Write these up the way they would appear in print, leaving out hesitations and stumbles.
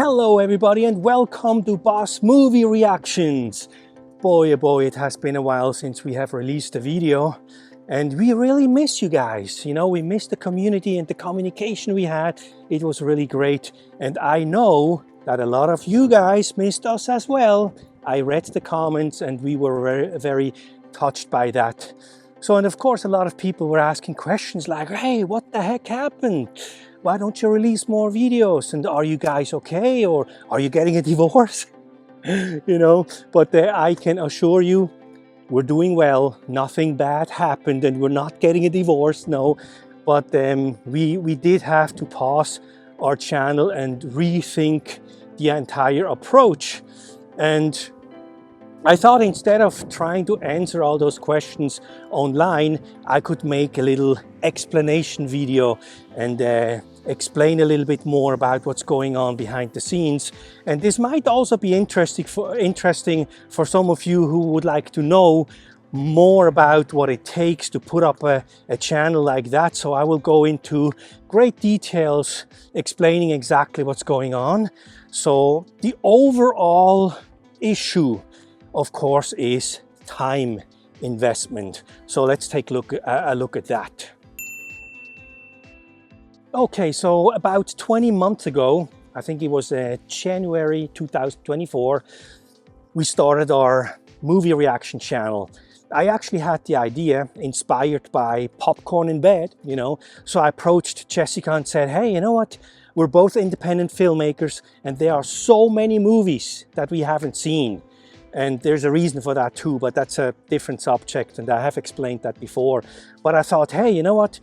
Hello everybody and welcome to Boss Movie Reactions. Boy oh boy, it has been a while since we have released a video and we really miss you guys. You know, we miss the community and the communication we had. It was really great and I know that a lot of you guys missed us as well. I read the comments and we were very touched by that. So, and of course a lot of people were asking questions like, hey, what the heck happened? Why don't you release more videos? And are you guys okay? Or are you getting a divorce? You know, but I can assure you, we're doing well. Nothing bad happened and we're not getting a divorce, no. But we did have to pause our channel and rethink the entire approach. And I thought instead of trying to answer all those questions online, I could make a little explanation video and explain a little bit more about what's going on behind the scenes. And this might also be interesting for some of you who would like to know more about what it takes to put up a channel like that. So I will go into great details explaining exactly what's going on. So the overall issue, of course, is time investment. So let's take a look at that. Okay, so about 20 months ago, I think it was January 2024, we started our movie reaction channel. I actually had the idea inspired by popcorn in bed, you know. So I approached Jessica and said, hey, you know what? We're both independent filmmakers and there are so many movies that we haven't seen. And there's a reason for that too, but that's a different subject and I have explained that before. But I thought, hey, you know what?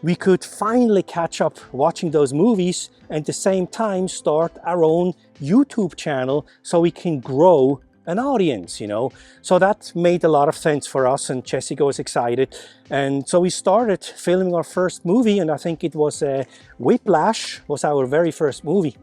We could finally catch up watching those movies and at the same time start our own YouTube channel so we can grow an audience, you know. So that made a lot of sense for us and Jessica was excited. And so we started filming our first movie and I think it was Whiplash was our very first movie.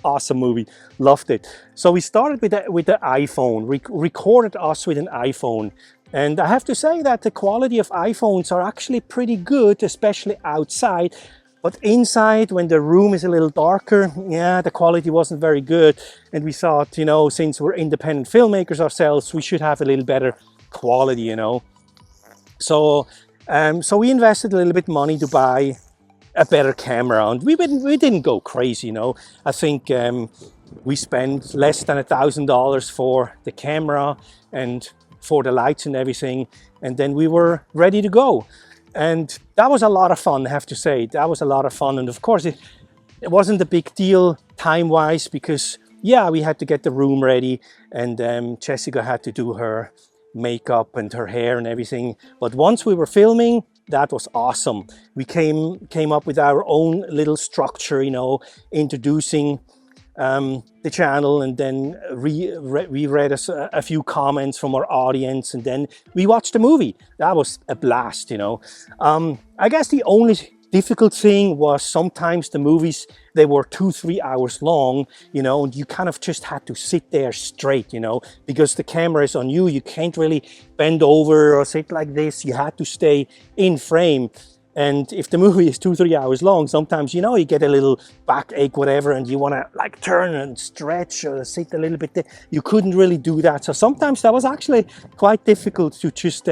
Awesome movie, loved it. So we started with the iPhone, recorded us with an iPhone. And I have to say that the quality of iPhones are actually pretty good, especially outside. But inside, when the room is a little darker, yeah, the quality wasn't very good. And we thought, you know, since we're independent filmmakers ourselves, we should have a little better quality, you know. So, so we invested a little bit of money to buy a better camera, and we didn't go crazy, you know. I think we spent less than $1,000 for the camera and for the lights and everything, and then we were ready to go. And that was a lot of fun, I have to say. That was a lot of fun, and of course it wasn't a big deal time-wise because, yeah, we had to get the room ready, and Jessica had to do her makeup and her hair and everything. But once we were filming, that was awesome. We came up with our own little structure, you know, introducing the channel, and then we read a few comments from our audience, and then we watched the movie. That was a blast, you know. I guess the only difficult thing was sometimes the movies, they were 2-3 hours long, you know, and you kind of just had to sit there straight, you know, because the camera is on you. You can't really bend over or sit like this. You had to stay in frame. And if the movie is 2-3 hours long, sometimes, you know, you get a little backache, whatever, and you want to like turn and stretch or sit a little bit there. You couldn't really do that. So sometimes that was actually quite difficult to just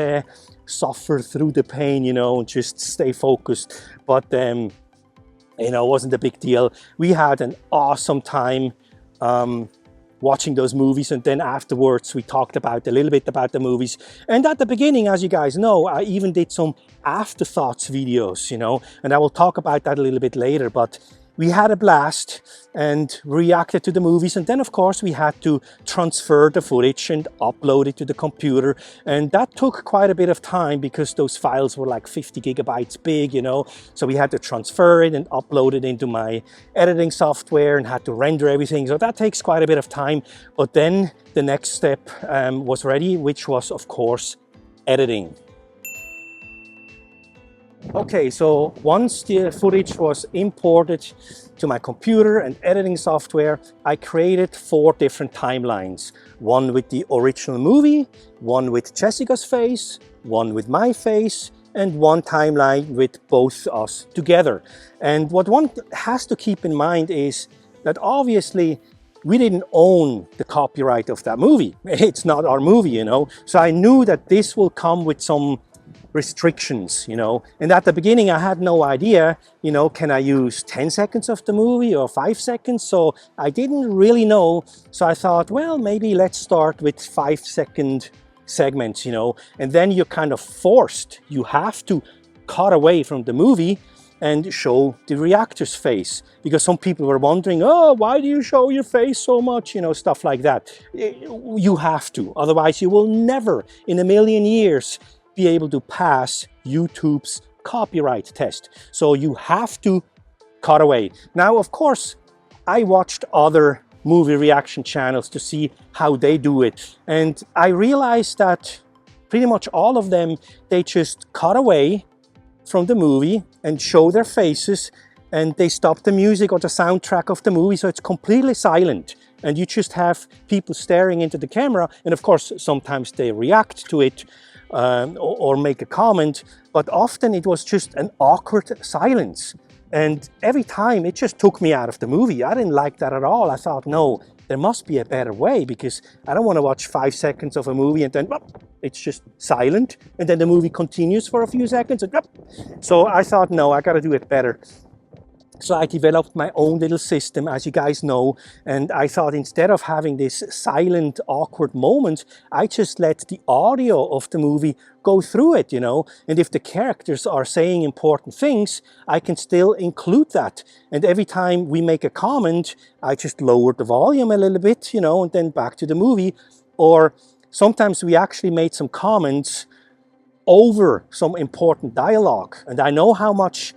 suffer through the pain, you know, and just stay focused. But, you know, it wasn't a big deal. We had an awesome time watching those movies, and then afterwards we talked a little bit about the movies. And at the beginning, as you guys know, I even did some afterthoughts videos, you know, and I will talk about that a little bit later. But we had a blast and reacted to the movies, and then of course we had to transfer the footage and upload it to the computer, and that took quite a bit of time because those files were like 50 gigabytes big, you know. So we had to transfer it and upload it into my editing software and had to render everything. So that takes quite a bit of time. But then the next step was ready, which was of course editing. Okay, so once the footage was imported to my computer and editing software, I created 4 different timelines. One with the original movie, one with Jessica's face, one with my face, and one timeline with both us together. And what one has to keep in mind is that obviously we didn't own the copyright of that movie. It's not our movie, you know. So I knew that this will come with some restrictions, you know. And at the beginning I had no idea, you know, can I use 10 seconds of the movie or 5 seconds? So I didn't really know. So I thought, well, maybe let's start with 5-second segments, you know. And then you're kind of forced, you have to cut away from the movie and show the reactor's face, because some people were wondering, oh, why do you show your face so much, you know, stuff like that. You have to, otherwise you will never in a million years be able to pass YouTube's copyright test. So you have to cut away. Now, of course, I watched other movie reaction channels to see how they do it, and I realized that pretty much all of them, they just cut away from the movie and show their faces, and they stop the music or the soundtrack of the movie, so it's completely silent and you just have people staring into the camera. And of course sometimes they react to it or make a comment, but often it was just an awkward silence, and every time it just took me out of the movie. I didn't like that at all. I thought, no, there must be a better way, because I don't want to watch 5 seconds of a movie and then it's just silent, and then the movie continues for a few seconds. And, so I thought, no, I got to do it better. So I developed my own little system, as you guys know, and I thought instead of having this silent, awkward moment, I just let the audio of the movie go through it, you know, and if the characters are saying important things, I can still include that. And every time we make a comment, I just lower the volume a little bit, you know, and then back to the movie. Or sometimes we actually made some comments over some important dialogue, and I know how much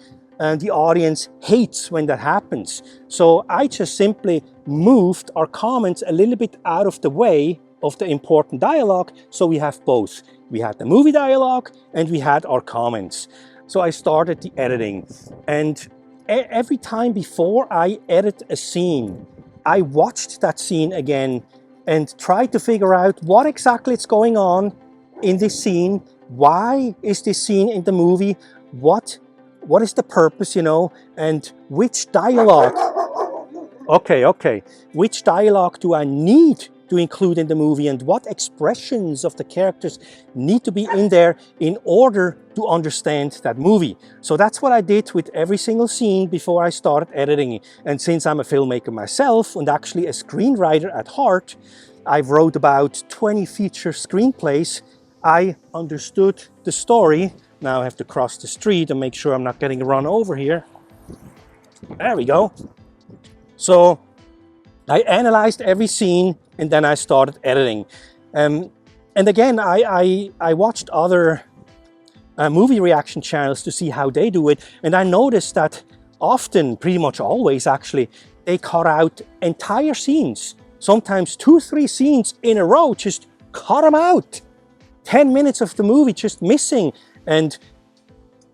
the audience hates when that happens. So I just simply moved our comments a little bit out of the way of the important dialogue, so we have both. We had the movie dialogue and we had our comments. So I started the editing, and every time before I edit a scene, I watched that scene again and tried to figure out what exactly is going on in this scene. Why is this scene in the movie? What is the purpose, you know, and which dialogue, which dialogue do I need to include in the movie, and what expressions of the characters need to be in there in order to understand that movie. So that's what I did with every single scene before I started editing. And since I'm a filmmaker myself and actually a screenwriter at heart, I've wrote about 20 feature screenplays. I understood the story. Now I have to cross the street and make sure I'm not getting run over here. There we go. So I analyzed every scene and then I started editing. And again, I watched other movie reaction channels to see how they do it. And I noticed that often, pretty much always actually, they cut out entire scenes. Sometimes 2-3 scenes in a row, just cut them out. 10 minutes of the movie just missing. And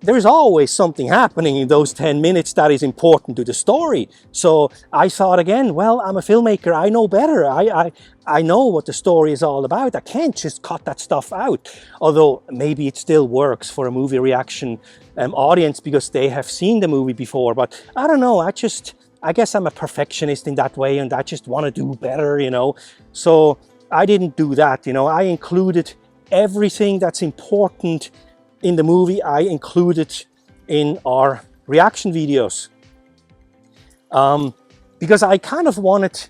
there's always something happening in those 10 minutes that is important to the story. So I thought again, well, I'm a filmmaker, I know better. I know what the story is all about. I can't just cut that stuff out. Although maybe it still works for a movie reaction audience because they have seen the movie before. But I don't know, I guess I'm a perfectionist in that way, and I just want to do better, you know. So I didn't do that, you know. I included everything that's important in the movie. I included in our reaction videos because I kind of wanted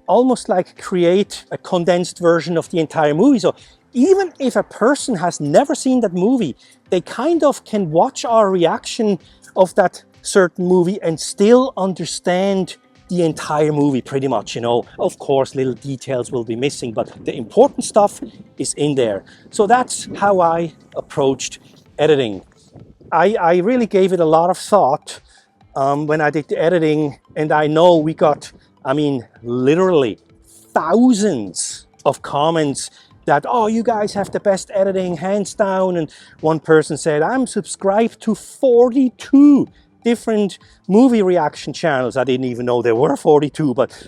almost like create a condensed version of the entire movie. So even if a person has never seen that movie, they kind of can watch our reaction of that certain movie and still understand the entire movie pretty much, you know. Of course, little details will be missing, but the important stuff is in there. So that's how I approached editing. I really gave it a lot of thought when I did the editing, and I know we got, I mean, literally thousands of comments that, oh, you guys have the best editing, hands down. And one person said, I'm subscribed to 42 different movie reaction channels. I didn't even know there were 42, but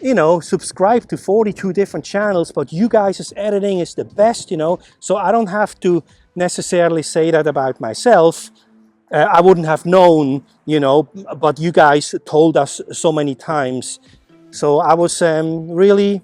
you know, subscribe to 42 different channels, but you guys' editing is the best, you know. So I don't have to necessarily say that about myself. I wouldn't have known, you know, but you guys told us so many times So I was really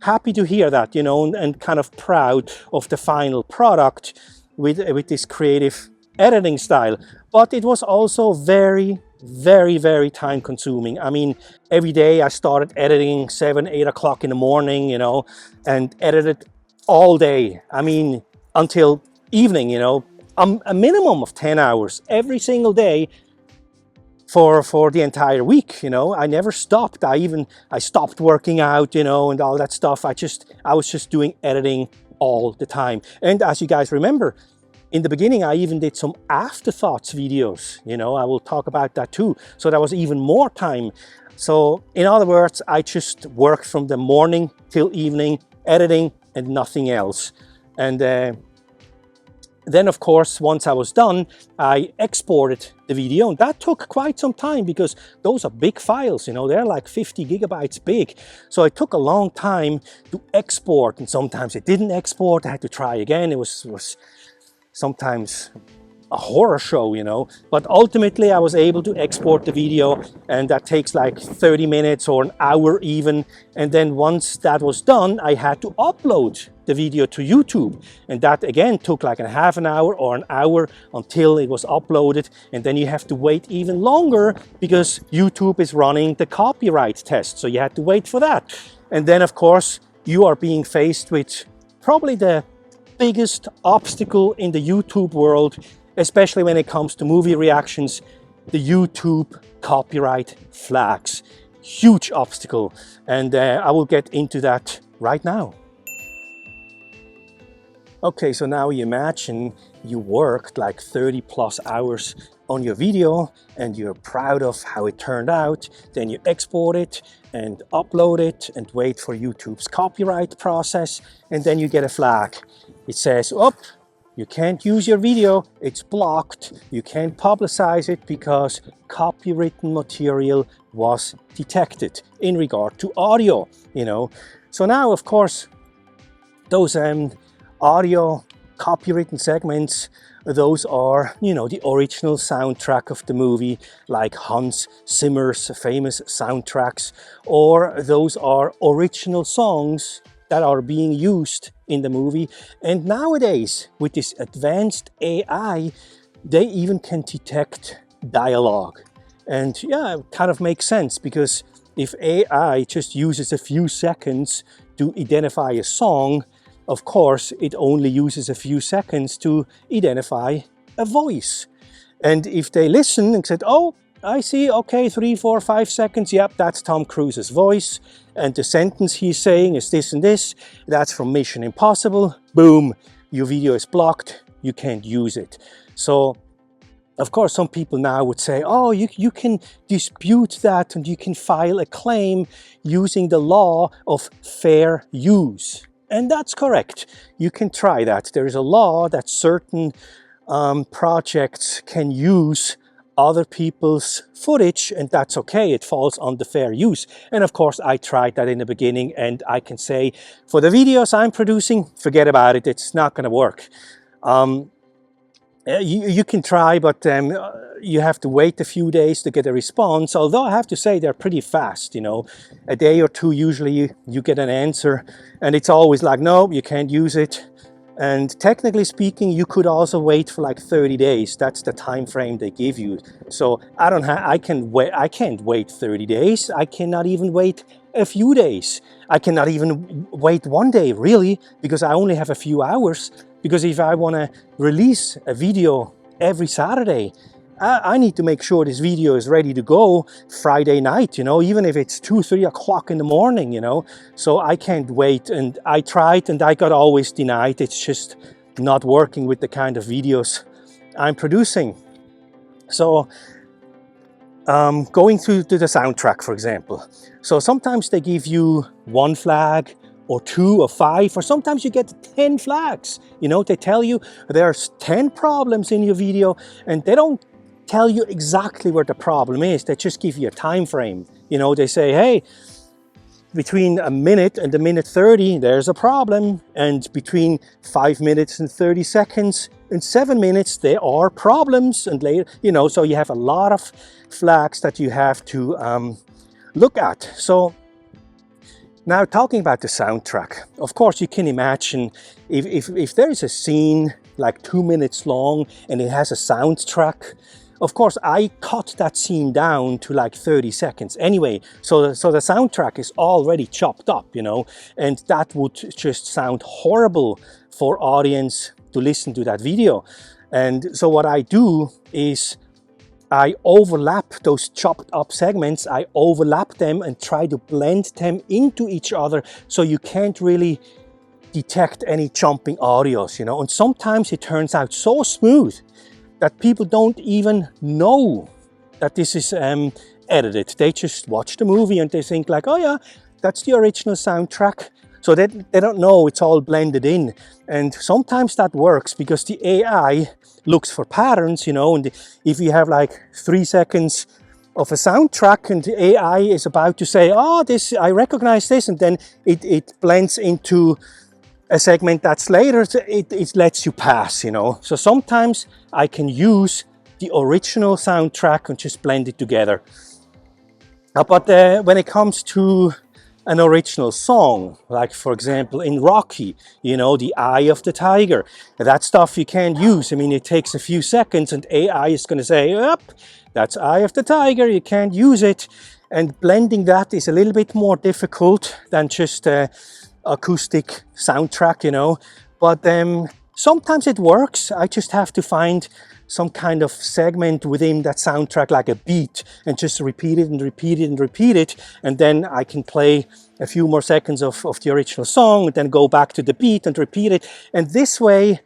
happy to hear that, you know, and kind of proud of the final product with this creative editing style. But it was also very, very time consuming. I mean, every day I started editing 7, 8 o'clock in the morning, you know, and edited all day. I mean, until evening, you know, a minimum of 10 hours every single day for the entire week. You know, I never stopped. I stopped working out, you know, and all that stuff. I was just doing editing all the time. And as you guys remember, in the beginning, I even did some afterthoughts videos, you know, I will talk about that too. So that was even more time. So in other words, I just worked from the morning till evening, editing and nothing else. And then, of course, once I was done, I exported the video, and that took quite some time because those are big files, you know, they're like 50 gigabytes big. So it took a long time to export, and sometimes it didn't export. I had to try again. It was sometimes a horror show, you know, but ultimately I was able to export the video, and that takes like 30 minutes or an hour even. And then once that was done, I had to upload the video to YouTube, and that again took like a half an hour or an hour until it was uploaded. And then you have to wait even longer because YouTube is running the copyright test, so you had to wait for that. And then of course you are being faced with probably the biggest obstacle in the YouTube world, especially when it comes to movie reactions: the YouTube copyright flags. Huge obstacle, and I will get into that right now. Okay, so now you imagine you worked like 30 plus hours on your video and you're proud of how it turned out. Then you export it and upload it and wait for YouTube's copyright process, and then you get a flag. It says, oh, you can't use your video, it's blocked. You can't publicize it because copywritten material was detected in regard to audio, you know. So now, of course, those audio copywritten segments, those are, you know, the original soundtrack of the movie, like Hans Zimmer's famous soundtracks, or those are original songs that are being used in the movie. And nowadays, with this advanced AI, they even can detect dialogue. And yeah, it kind of makes sense, because if AI just uses a few seconds to identify a song, of course, it only uses a few seconds to identify a voice. And if they listen and said, oh, I see, okay, 3, 4, 5 seconds, yep, that's Tom Cruise's voice, and the sentence he's saying is this and this, that's from Mission Impossible, boom, your video is blocked, you can't use it. So, of course, some people now would say, oh, you can dispute that and you can file a claim using the law of fair use. And that's correct. You can try that. There is a law that certain projects can use other people's footage, and that's okay. It falls under fair use. And of course, I tried that in the beginning, and I can say, for the videos I'm producing, forget about it. It's not going to work. You can try, but you have to wait a few days to get a response. Although I have to say they're pretty fast, you know. A day or two, usually you get an answer, and it's always like, no, you can't use it. And technically speaking, you could also wait for like 30 days. That's the time frame they give you. So I can't wait 30 days. I cannot even wait a few days. I cannot even wait 1 day, really, because I only have a few hours. Because if I want to release a video every Saturday, I need to make sure this video is ready to go Friday night, you know, even if it's 2, 3 o'clock in the morning, you know. So I can't wait, and I tried and I got always denied. It's just not working with the kind of videos I'm producing. So going through to the soundtrack, for example. So sometimes they give you 1 flag, or 2 or 5, or sometimes you get 10 flags. You know, they tell you there's 10 problems in your video, and they don't tell you exactly where the problem is. They just give you a time frame. You know, they say, hey, between a minute and a minute 30, there's a problem. And between 5 minutes and 30 seconds and 7 minutes, there are problems. And later, you know, so you have a lot of flags that you have to look at. So Now, talking about the soundtrack, of course, you can imagine if there is a scene like 2 minutes long and it has a soundtrack, of course, I cut that scene down to like 30 seconds anyway. So the soundtrack is already chopped up, you know, and that would just sound horrible for audience to listen to that video. And so what I do is I overlap those chopped up segments, I overlap them and try to blend them into each other so you can't really detect any jumping audios, you know. And sometimes it turns out so smooth that people don't even know that this is edited. They just watch the movie and they think like, oh yeah, that's the original soundtrack. So they don't know it's all blended in. And sometimes that works because the AI looks for patterns, you know, and if you have like 3 seconds of a soundtrack and the AI is about to say, oh, this, I recognize this, and then it blends into a segment that's later, it lets you pass, you know. So sometimes I can use the original soundtrack and just blend it together. But when it comes to an original song, like for example in Rocky, you know, the Eye of the Tiger, that stuff you can't use. I mean, it takes a few seconds and AI is going to say, yep, that's Eye of the Tiger, you can't use it. And blending that is a little bit more difficult than just acoustic soundtrack, you know, but sometimes it works. I just have to find some kind of segment within that soundtrack, like a beat, and just repeat it and repeat it and repeat it, and then I can play a few more seconds of the original song and then go back to the beat and repeat it. And this way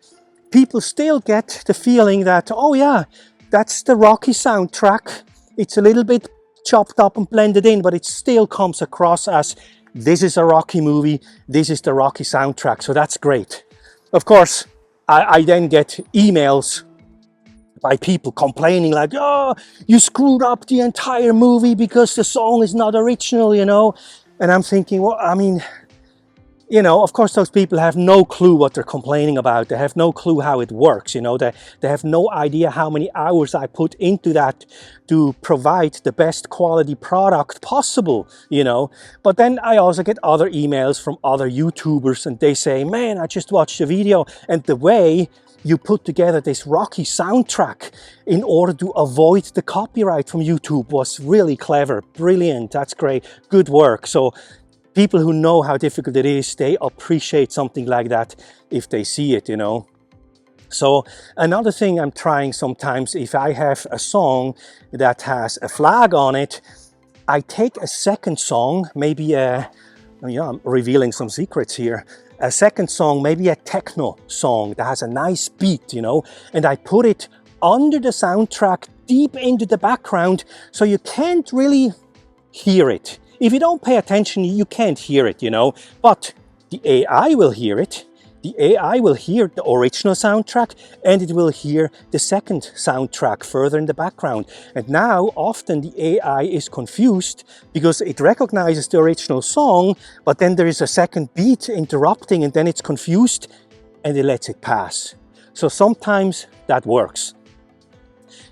people still get the feeling that, oh yeah, that's the Rocky soundtrack. It's a little bit chopped up and blended in, but it still comes across as this is a Rocky movie, this is the Rocky soundtrack, so that's great. Of course, I then get emails by people complaining like, oh, you screwed up the entire movie because the song is not original, you know. And I'm thinking, well, I mean, you know, of course those people have no clue what they're complaining about. They have no clue how it works, you know. They have no idea how many hours I put into that to provide the best quality product possible, you know. But then I also get other emails from other YouTubers and they say, man, I just watched the video and the way you put together this Rocky soundtrack in order to avoid the copyright from YouTube was really clever, brilliant, that's great, good work. So people who know how difficult it is, they appreciate something like that if they see it, you know. So another thing I'm trying sometimes, if I have a song that has a flag on it, I take a second song, maybe you know, I'm revealing some secrets here, a second song, maybe a techno song that has a nice beat, you know, and I put it under the soundtrack deep into the background so you can't really hear it. If you don't pay attention, you can't hear it, you know, but the AI will hear it. The AI will hear the original soundtrack and it will hear the second soundtrack further in the background. And now often the AI is confused because it recognizes the original song, but then there is a second beat interrupting and then it's confused and it lets it pass. So sometimes that works,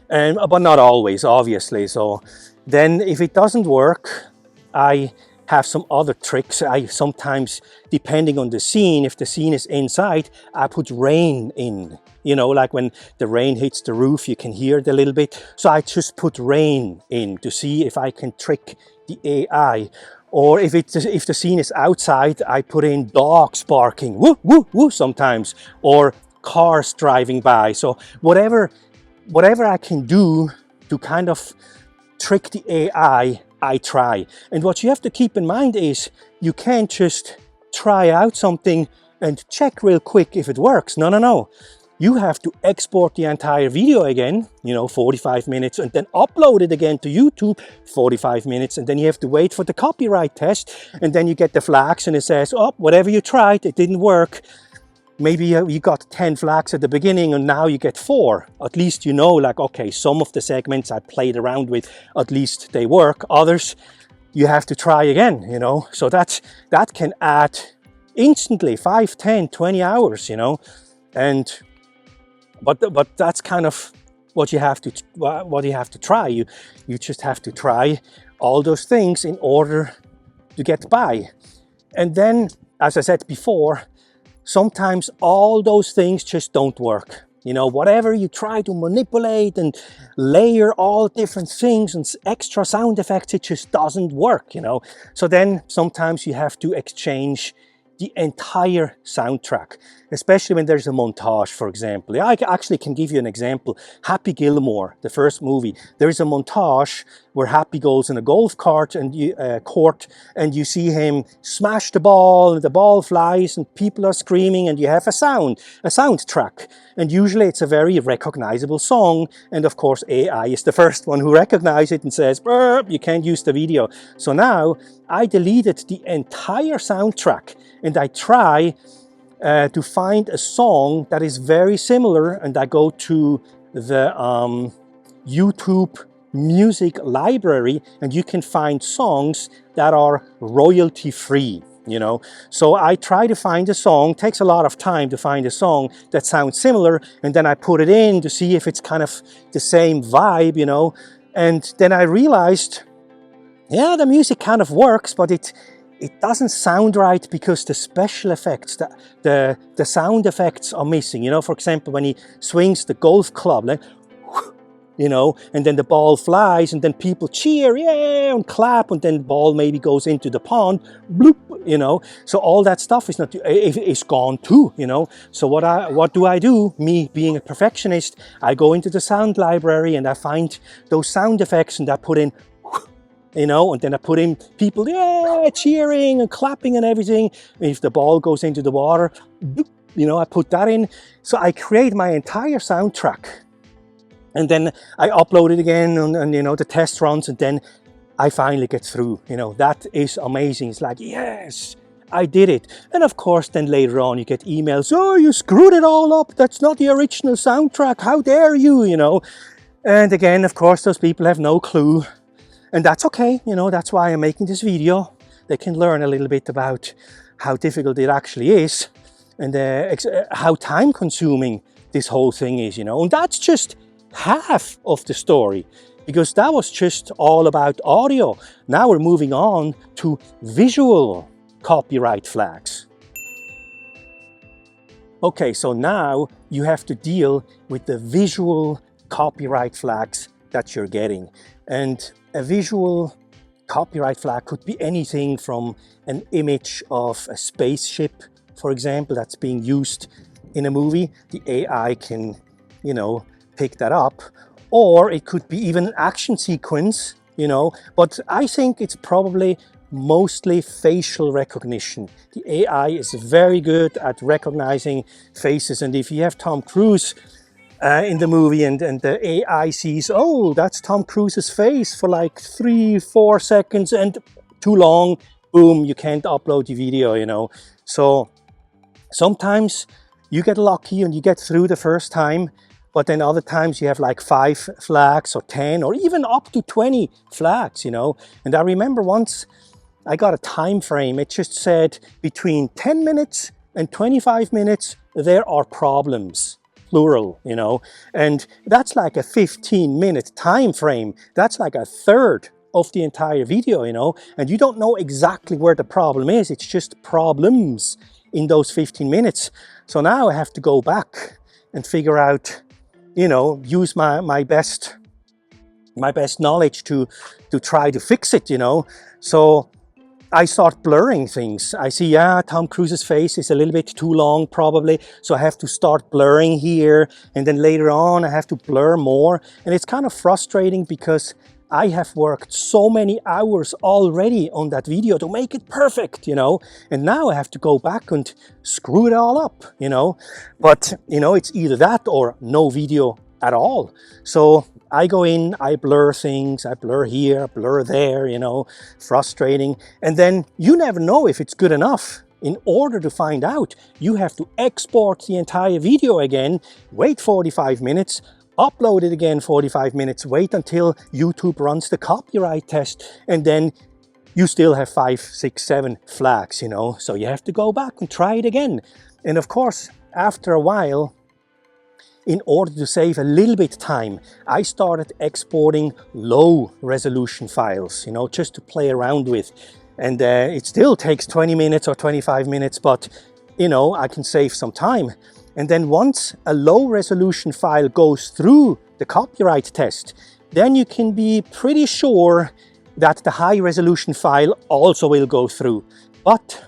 but not always, obviously. So then if it doesn't work, I have some other tricks. I sometimes, depending on the scene, if the scene is inside, I put rain in. You know, like when the rain hits the roof, you can hear it a little bit. So I just put rain in to see if I can trick the AI. Or if the scene is outside, I put in dogs barking, woo, woo, woo sometimes, or cars driving by. So whatever I can do to kind of trick the AI, I try. And what you have to keep in mind is you can't just try out something and check real quick if it works. No, no, no. You have to export the entire video again, you know, 45 minutes, and then upload it again to YouTube, 45 minutes, and then you have to wait for the copyright test, and then you get the flags and it says, oh, whatever you tried, it didn't work. Maybe you got 10 flags at the beginning and now you get 4. At least you know, like, okay, some of the segments I played around with, at least they work. Others, you have to try again, you know. So that can add instantly 5, 10, 20 hours, you know. And but that's kind of what you have to try. You just have to try all those things in order to get by. And then, as I said before, sometimes all those things just don't work. You know, whatever you try to manipulate and layer all different things and extra sound effects, it just doesn't work, you know. So then sometimes you have to exchange the entire soundtrack, especially when there's a montage, for example. I actually can give you an example. Happy Gilmore, the first movie, there's a montage where Happy goes in a golf cart and court, and you see him smash the ball flies and people are screaming, and you have a soundtrack. And usually it's a very recognizable song. And of course, AI is the first one who recognizes it and says, "Burp, you can't use the video." So now I deleted the entire soundtrack and I try to find a song that is very similar, and I go to the YouTube music library, and you can find songs that are royalty free, you know. So I try to find a song, takes a lot of time to find a song that sounds similar, and then I put it in to see if it's kind of the same vibe, you know. And then I realized, yeah, the music kind of works, but it doesn't sound right because the special effects, the sound effects are missing. You know, for example, when he swings the golf club, like, you know, and then the ball flies and then people cheer, yeah, and clap, and then the ball maybe goes into the pond, bloop, you know. So all that stuff is gone too, you know. So what do I do? Me being a perfectionist, I go into the sound library and I find those sound effects and I put in, you know, and then I put in people, yeah, cheering and clapping and everything. If the ball goes into the water, you know, I put that in. So I create my entire soundtrack. And then I upload it again and you know, the test runs, and then I finally get through. You know, that is amazing. It's like, yes, I did it. And of course, then later on you get emails, "Oh, you screwed it all up. That's not the original soundtrack. How dare you," you know. And again, of course, those people have no clue. And that's okay, you know, that's why I'm making this video. They can learn a little bit about how difficult it actually is and how time consuming this whole thing is, you know. And that's just half of the story, because that was just all about audio. Now we're moving on to visual copyright flags. Okay, so now you have to deal with the visual copyright flags that you're getting. And a visual copyright flag could be anything from an image of a spaceship, for example, that's being used in a movie. The AI can, you know, pick that up. Or it could be even an action sequence, you know. But I think it's probably mostly facial recognition. The AI is very good at recognizing faces. And if you have Tom Cruise in the movie and the AI sees, oh, that's Tom Cruise's face for like 3-4 seconds and too long, boom, you can't upload the video, you know. So sometimes you get lucky and you get through the first time, but then other times you have like 5 flags or 10 or even up to 20 flags, you know. And I remember once I got a time frame. It just said between 10 minutes and 25 minutes, there are problems. Plural, you know, and that's like a 15-minute time frame. That's like a third of the entire video, you know, and you don't know exactly where the problem is. It's just problems in those 15 minutes. So now I have to go back and figure out, you know, use my best knowledge to try to fix it, you know. So I start blurring things. I see, yeah, Tom Cruise's face is a little bit too long probably, so I have to start blurring here, and then later on I have to blur more. And it's kind of frustrating because I have worked so many hours already on that video to make it perfect, you know, and now I have to go back and screw it all up, you know. But, you know, it's either that or no video at all. So I go in, I blur things, I blur here, blur there, you know, frustrating. And then you never know if it's good enough. In order to find out, you have to export the entire video again, wait 45 minutes, upload it again 45 minutes, wait until YouTube runs the copyright test, and then you still have 5, 6, 7 flags, you know. So you have to go back and try it again. And of course, after a while, in order to save a little bit time, I started exporting low resolution files, you know, just to play around with. and it still takes 20 minutes or 25 minutes, but you know, I can save some time. And then once a low resolution file goes through the copyright test, then you can be pretty sure that the high resolution file also will go through. But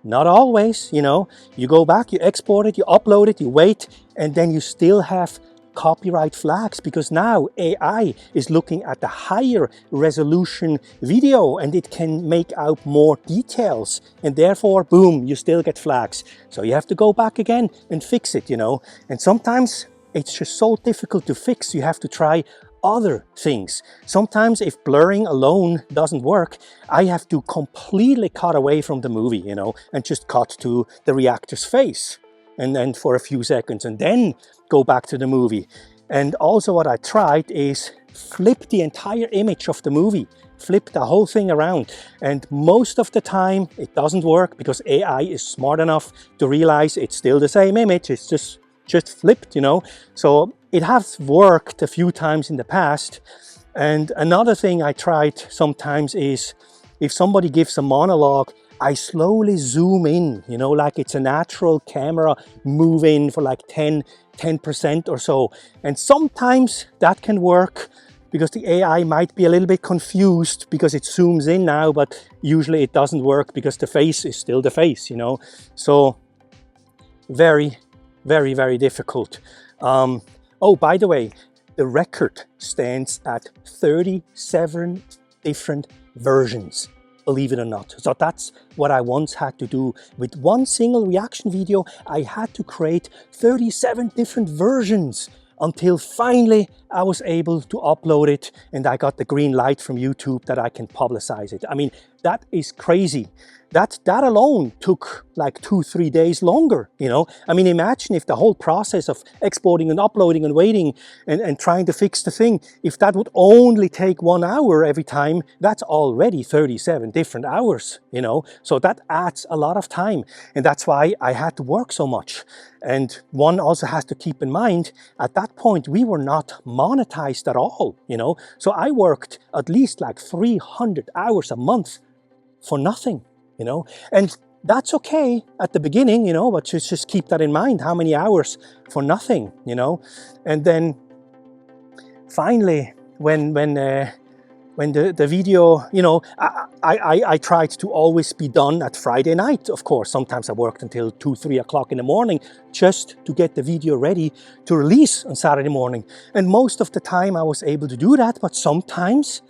not always, you know. You go back, you export it, you upload it, you wait, and then you still have copyright flags, because now AI is looking at the higher resolution video and it can make out more details, and therefore, boom, you still get flags. So you have to go back again and fix it, you know. And sometimes it's just so difficult to fix, you have to try other things. Sometimes if blurring alone doesn't work, I have to completely cut away from the movie, you know, and just cut to the reactor's face, and then for a few seconds, and then go back to the movie. And also what I tried is flip the entire image of the movie, flip the whole thing around. And most of the time it doesn't work, because AI is smart enough to realize it's still the same image, it's just flipped, you know. So it has worked a few times in the past. And another thing I tried sometimes is, if somebody gives a monologue, I slowly zoom in, you know, like it's a natural camera move in for like 10% or so. And sometimes that can work, because the AI might be a little bit confused because it zooms in now, but usually it doesn't work because the face is still the face, you know. So very, very, very difficult. Oh, by the way, the record stands at 37 different versions, believe it or not. So that's what I once had to do. With one single reaction video, I had to create 37 different versions, until finally I was able to upload it and I got the green light from YouTube that I can publicize it. I mean, that is crazy. That alone took like 2-3 days longer, you know. I mean, imagine if the whole process of exporting and uploading and waiting and trying to fix the thing, if that would only take 1 hour every time, that's already 37 different hours, you know. So that adds a lot of time, and that's why I had to work so much. And one also has to keep in mind, at that point, we were not monetized at all, you know. So I worked at least like 300 hours a month for nothing, you know. And that's okay at the beginning, you know, but just keep that in mind, how many hours for nothing, you know. And then finally, when the video, you know, I tried to always be done at Friday night, of course. Sometimes I worked until 2-3 o'clock in the morning just to get the video ready to release on Saturday morning. And most of the time I was able to do that, but sometimes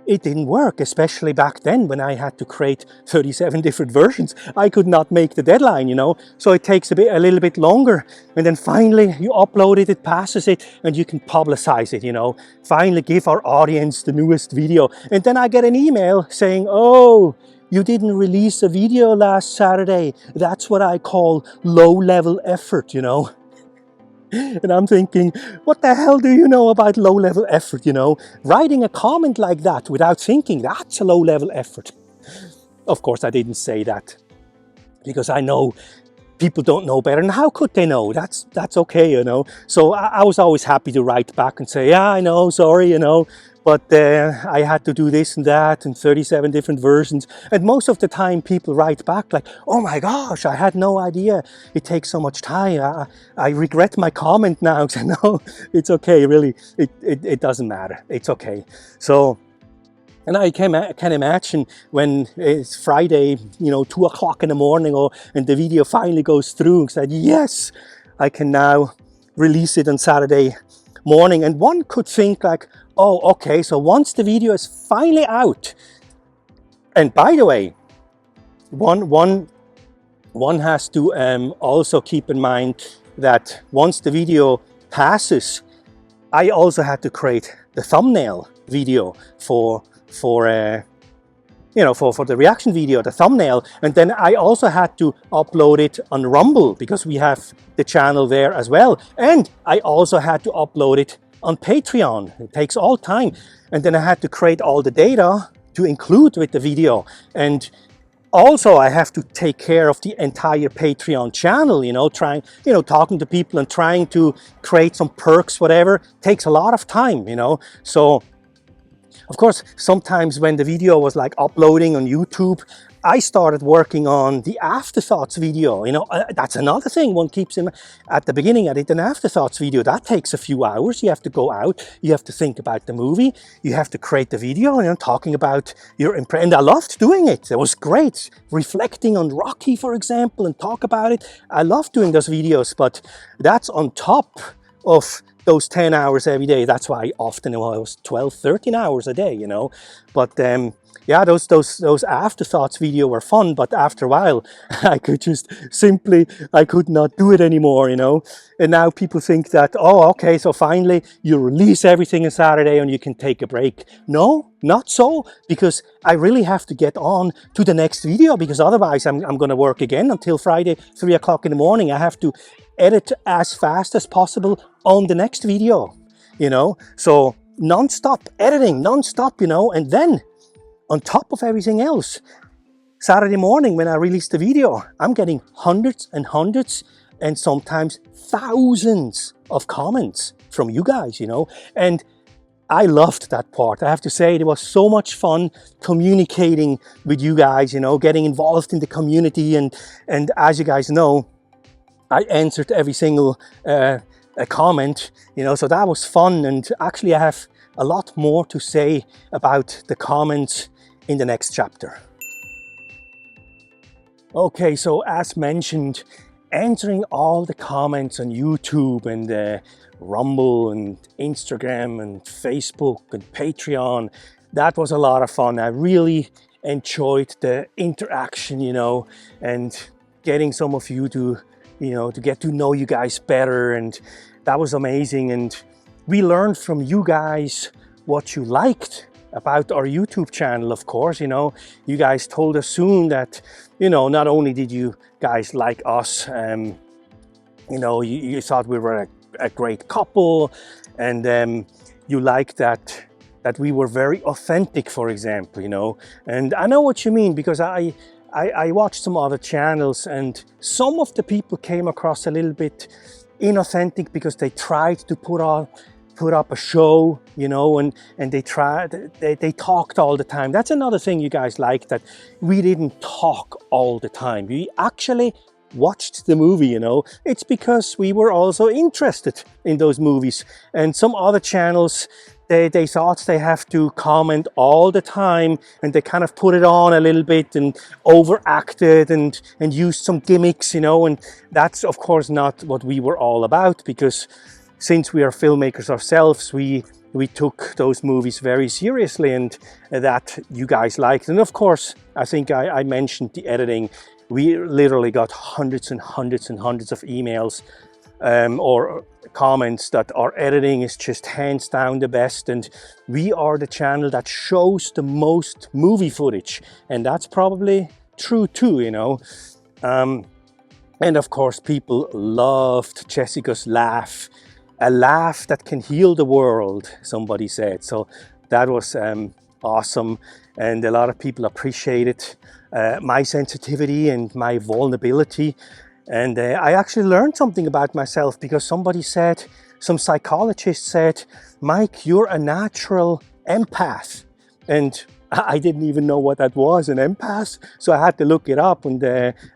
it didn't work, especially back then when I had to create 37 different versions. I could not make the deadline, you know, so it takes a little bit longer. And then finally you upload it, it passes it, and you can publicize it, you know, finally give our audience the newest video. And then I get an email saying, oh, you didn't release a video last Saturday. That's what I call low-level effort, you know. And I'm thinking, what the hell do you know about low-level effort, you know? Writing a comment like that without thinking, that's a low-level effort. Of course, I didn't say that, because I know people don't know better, and how could they know? That's okay, you know. So I was always happy to write back and say, yeah, I know, sorry, you know, but I had to do this and that and 37 different versions. And most of the time people write back like, oh my gosh, I had no idea it takes so much time. I regret my comment now. So no, it's okay, really, it doesn't matter, it's okay. So, and I can imagine when it's Friday, you know, 2 o'clock in the morning, and the video finally goes through, and said, yes, I can now release it on Saturday morning. And one could think like, oh, okay, so once the video is finally out, and by the way, one has to also keep in mind that once the video passes, I also had to create the thumbnail video for the reaction video, the thumbnail. And then I also had to upload it on Rumble, because we have the channel there as well. And I also had to upload it on Patreon. It takes all time. And then I had to create all the data to include with the video. And also I have to take care of the entire Patreon channel, you know, talking to people and trying to create some perks, whatever, takes a lot of time, you know. So Of course, sometimes when the video was like uploading on YouTube, I started working on the afterthoughts video. You know, that's another thing one keeps in at the beginning. I did an afterthoughts video. That takes a few hours. You have to go out. You have to think about the movie. You have to create the video, you know, talking about your impression. And I loved doing it. It was great. Reflecting on Rocky, for example, and talk about it. I love doing those videos, but that's on top of those 10 hours every day. That's why often it was 12, 13 hours a day, you know. But yeah, those afterthoughts video were fun, but after a while I could just simply, I could not do it anymore, you know. And now people think that, oh, okay, so finally you release everything on Saturday and you can take a break. No, not so, because I really have to get on to the next video, because otherwise I'm going to work again until Friday, 3 o'clock in the morning. I have to edit as fast as possible on the next video, you know. So non-stop editing, non-stop, you know. And then on top of everything else, Saturday morning when I release the video, I'm getting hundreds and hundreds and sometimes thousands of comments from you guys, you know. And I loved that part. I have to say, it was so much fun communicating with you guys, you know, getting involved in the community. And as you guys know, I answered every single a comment, you know, so that was fun. And actually I have a lot more to say about the comments in the next chapter. Okay, so as mentioned, answering all the comments on YouTube and Rumble and Instagram and Facebook and Patreon, that was a lot of fun. I really enjoyed the interaction, you know, and getting some of you to, you know, to get to know you guys better, and that was amazing. And we learned from you guys what you liked about our YouTube channel, of course. You know, you guys told us soon that, you know, not only did you guys like us, you know, you thought we were a great couple, and you liked that we were very authentic, for example, you know. And I know what you mean, because I watched some other channels, and some of the people came across a little bit inauthentic because they tried to put up a show, you know, and they talked all the time. That's another thing you guys like, that we didn't talk all the time. We actually watched the movie, you know. It's because we were also interested in those movies. And some other channels, they thought they have to comment all the time, and they kind of put it on a little bit and overacted and used some gimmicks, you know. And that's of course not what we were all about, because since we are filmmakers ourselves, we took those movies very seriously, and that you guys liked. And of course, I think I mentioned the editing. We literally got hundreds and hundreds and hundreds of emails or comments that our editing is just hands down the best, and we are the channel that shows the most movie footage. And that's probably true too, you know. And of course, people loved Jessica's laugh. A laugh that can heal the world, somebody said. So that was awesome, and a lot of people appreciated my sensitivity and my vulnerability. And I actually learned something about myself, because somebody said, some psychologist said, Mike, you're a natural empath. And I didn't even know what that was, an empath. So I had to look it up, and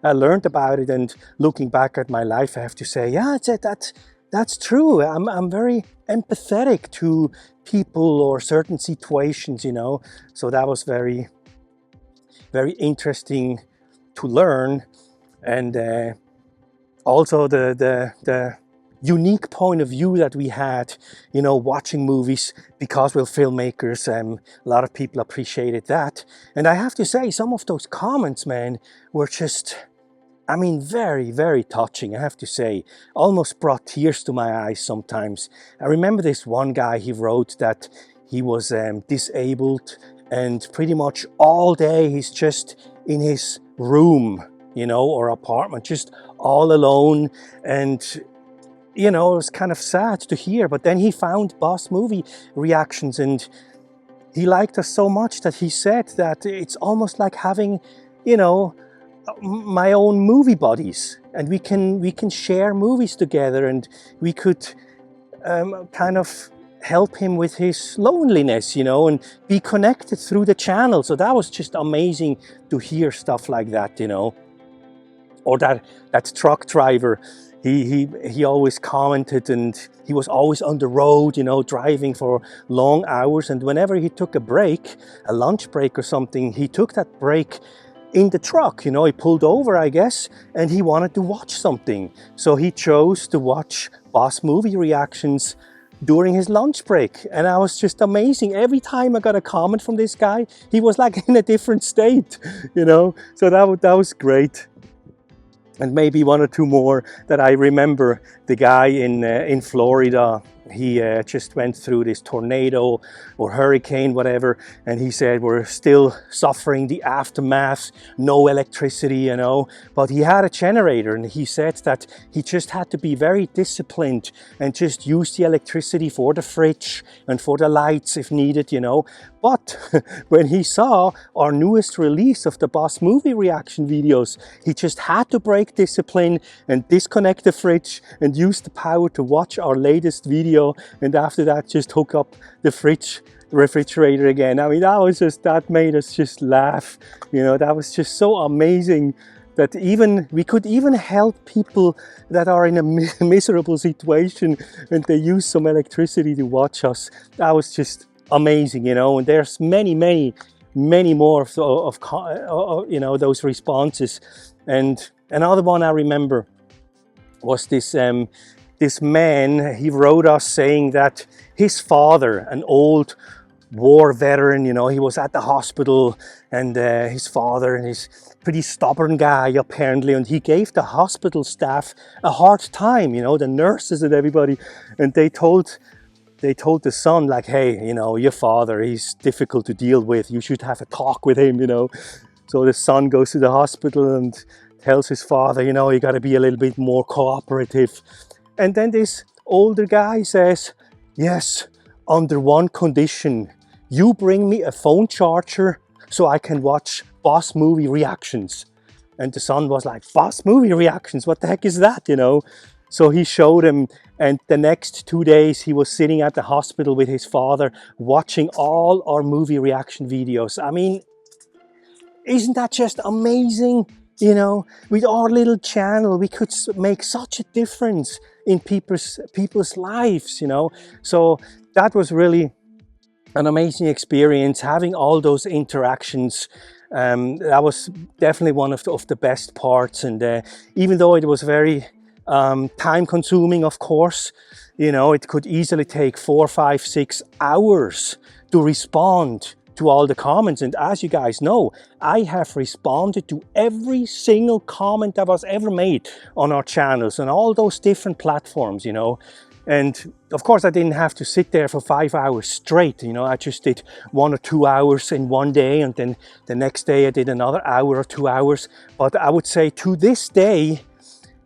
I learned about it. And looking back at my life, I have to say, yeah, that's true. I'm very empathetic to people or certain situations, you know. So that was very, very interesting to learn. And also the unique point of view that we had, you know, watching movies, because we're filmmakers. A lot of people appreciated that. And I have to say, some of those comments, man, were just, I mean, very, very touching, I have to say. Almost brought tears to my eyes sometimes. I remember this one guy, he wrote that he was disabled, and pretty much all day he's just in his room, you know, or apartment, just all alone. And, you know, it was kind of sad to hear. But then he found Boss Movie Reactions, and he liked us so much that he said that it's almost like having, you know, my own movie buddies, and we can share movies together, and we could kind of help him with his loneliness, you know, and be connected through the channel. So that was just amazing to hear stuff like that, you know. Or that truck driver, he always commented, and he was always on the road, you know, driving for long hours. And whenever he took a break, a lunch break or something, he took that break in the truck, you know. He pulled over, I guess, and he wanted to watch something. So he chose to watch Boss Movie reactions during his lunch break. And I was just amazing. Every time I got a comment from this guy, he was like in a different state, you know. So that was great. And maybe one or two more that I remember. The guy in Florida, he just went through this tornado or hurricane, whatever, and he said we're still suffering the aftermath, no electricity, you know, but he had a generator, and he said that he just had to be very disciplined and just use the electricity for the fridge and for the lights if needed, you know. But when he saw our newest release of the Boss Movie reaction videos, he just had to break discipline and disconnect the fridge and use the power to watch our latest video, and after that just hook up the refrigerator again. I mean, that made us just laugh, you know. That was just so amazing that we could even help people that are in a miserable situation and they use some electricity to watch us. That was just amazing, you know. And there's many more of you know, those responses. And another one I remember was this man. He wrote us saying that his father, an old war veteran, you know, he was at the hospital, and his father, and he's pretty stubborn guy apparently, and he gave the hospital staff a hard time, you know, the nurses and everybody, and they told the son, like, hey, you know, your father, he's difficult to deal with, you should have a talk with him, you know. So the son goes to the hospital and tells his father, you know, you got to be a little bit more cooperative. And then this older guy says, yes, under one condition: you bring me a phone charger so I can watch Boss Movie reactions. And the son was like, Boss Movie reactions, what the heck is that, you know? So he showed him, and the next 2 days he was sitting at the hospital with his father watching all our movie reaction videos. I mean, isn't that just amazing? You know, with our little channel, we could make such a difference in people's lives, you know. So that was really an amazing experience, having all those interactions. That was definitely one of the best parts. And even though it was very time consuming, of course, you know, it could easily take 4, 5, 6 hours to respond to all the comments. And as you guys know, I have responded to every single comment that was ever made on our channels and all those different platforms, you know. And of course I didn't have to sit there for 5 hours straight, you know. I just did 1 or 2 hours in one day, and then the next day I did another hour or 2 hours. But I would say to this day,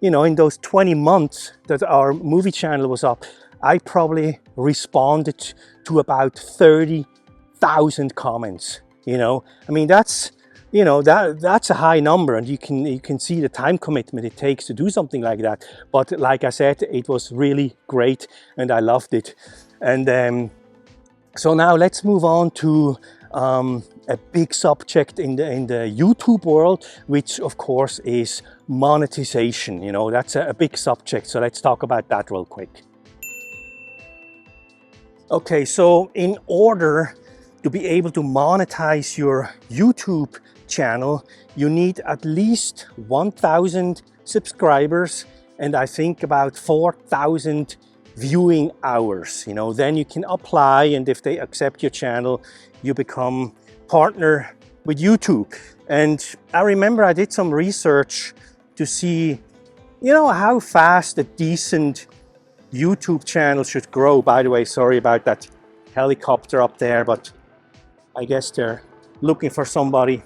you know, in those 20 months that our movie channel was up, I probably responded to about 30,000 comments, you know. I mean, that's, you know, that's a high number, and you can see the time commitment it takes to do something like that. But like I said, it was really great and I loved it. And so now let's move on to a big subject in the YouTube world, which of course is monetization. You know, that's a big subject, so let's talk about that real quick. Okay, so in order to be able to monetize your YouTube channel, you need at least 1,000 subscribers and I think about 4,000 viewing hours. You know, then you can apply, and if they accept your channel, you become partner with YouTube. And I remember I did some research to see, you know, how fast a decent YouTube channel should grow. By the way, sorry about that helicopter up there, but I guess they're looking for somebody.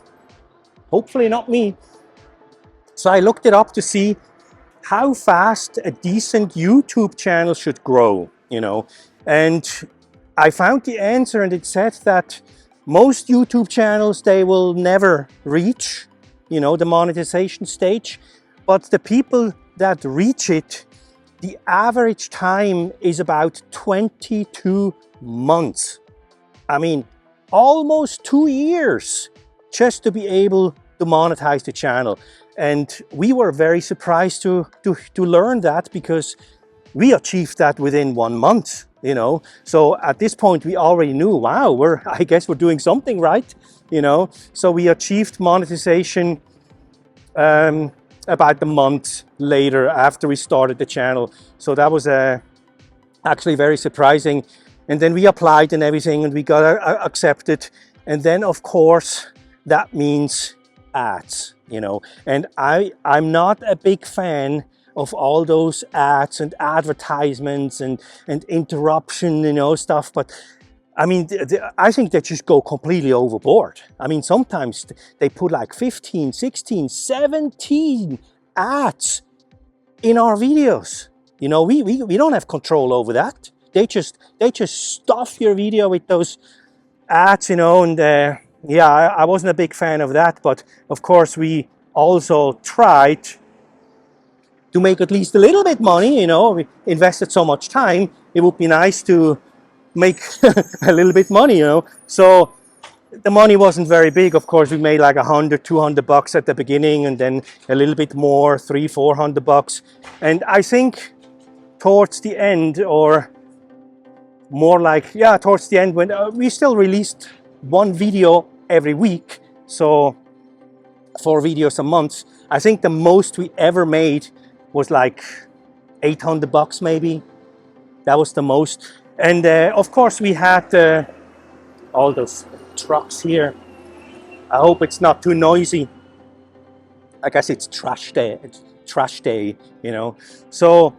Hopefully not me. So I looked it up to see how fast a decent YouTube channel should grow, you know. And I found the answer, and it said that most YouTube channels, they will never reach, you know, the monetization stage. But the people that reach it, the average time is about 22 months. I mean, almost 2 years just to be able to monetize the channel. And we were very surprised to learn that, because we achieved that within 1 month, you know. So at this point we already knew, wow, I guess we're doing something right, you know. So we achieved monetization about a month later after we started the channel. So that was actually very surprising. And then we applied and everything, and we got accepted. And then of course that means ads, you know. And I'm not a big fan of all those ads and advertisements and interruption, you know, stuff. But I mean, I think they just go completely overboard. I mean, sometimes they put like 15, 16, 17 ads in our videos. You know, we don't have control over that. They just stuff your video with those ads, you know. And yeah, I wasn't a big fan of that. But of course, we also tried to make at least a little bit money, you know. We invested so much time, it would be nice to make a little bit money, you know. So the money wasn't very big. Of course, we made like 100, 200 bucks at the beginning, and then a little bit more, 300, 400 bucks. And I think towards the end, or more like, yeah, towards the end, when we still released 1 video every week, so 4 videos a month. I think the most we ever made was like 800 bucks maybe. That was the most. And of course we had all those trucks here. I hope it's not too noisy. I guess it's trash day. It's trash day, you know. So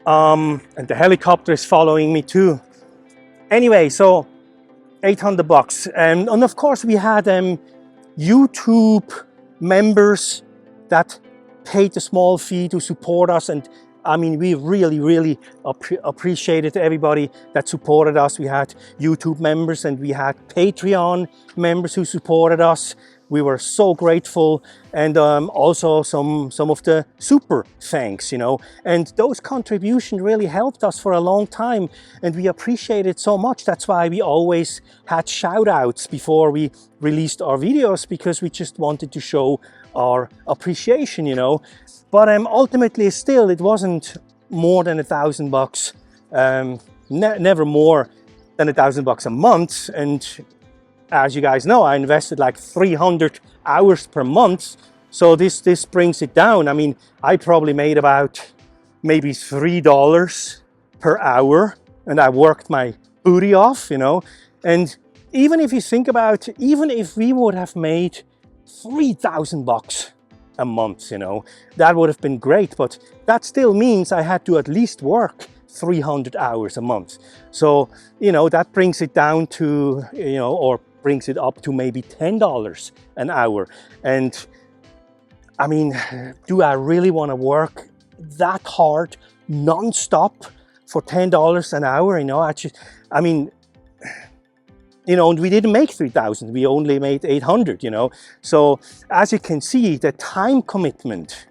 and the helicopter is following me too. Anyway, so 800 bucks. And of course we had YouTube members that paid a small fee to support us. And I mean, we really appreciated everybody that supported us. We had YouTube members and we had Patreon members who supported us. We were so grateful. And also some of the super thanks, you know. And those contributions really helped us for a long time, and we appreciate it so much. That's why we always had shout outs before we released our videos, because we just wanted to show our appreciation, you know. But ultimately still, it wasn't more than $1,000 never more than $1,000 a month. And as you guys know, I invested like 300 hours per month. So this brings it down. I mean, I probably made about maybe $3 per hour, and I worked my booty off, you know. And even if you think about, even if we would have made $3,000 a month, you know, that would have been great. But that still means I had to at least work 300 hours a month. So, you know, that brings it down to, you know, or brings it up to maybe $10 an hour. And I mean, do I really want to work that hard non-stop for $10 an hour? You know, I mean, you know, and we didn't make 3,000, we only made 800, you know. So as you can see, the time commitment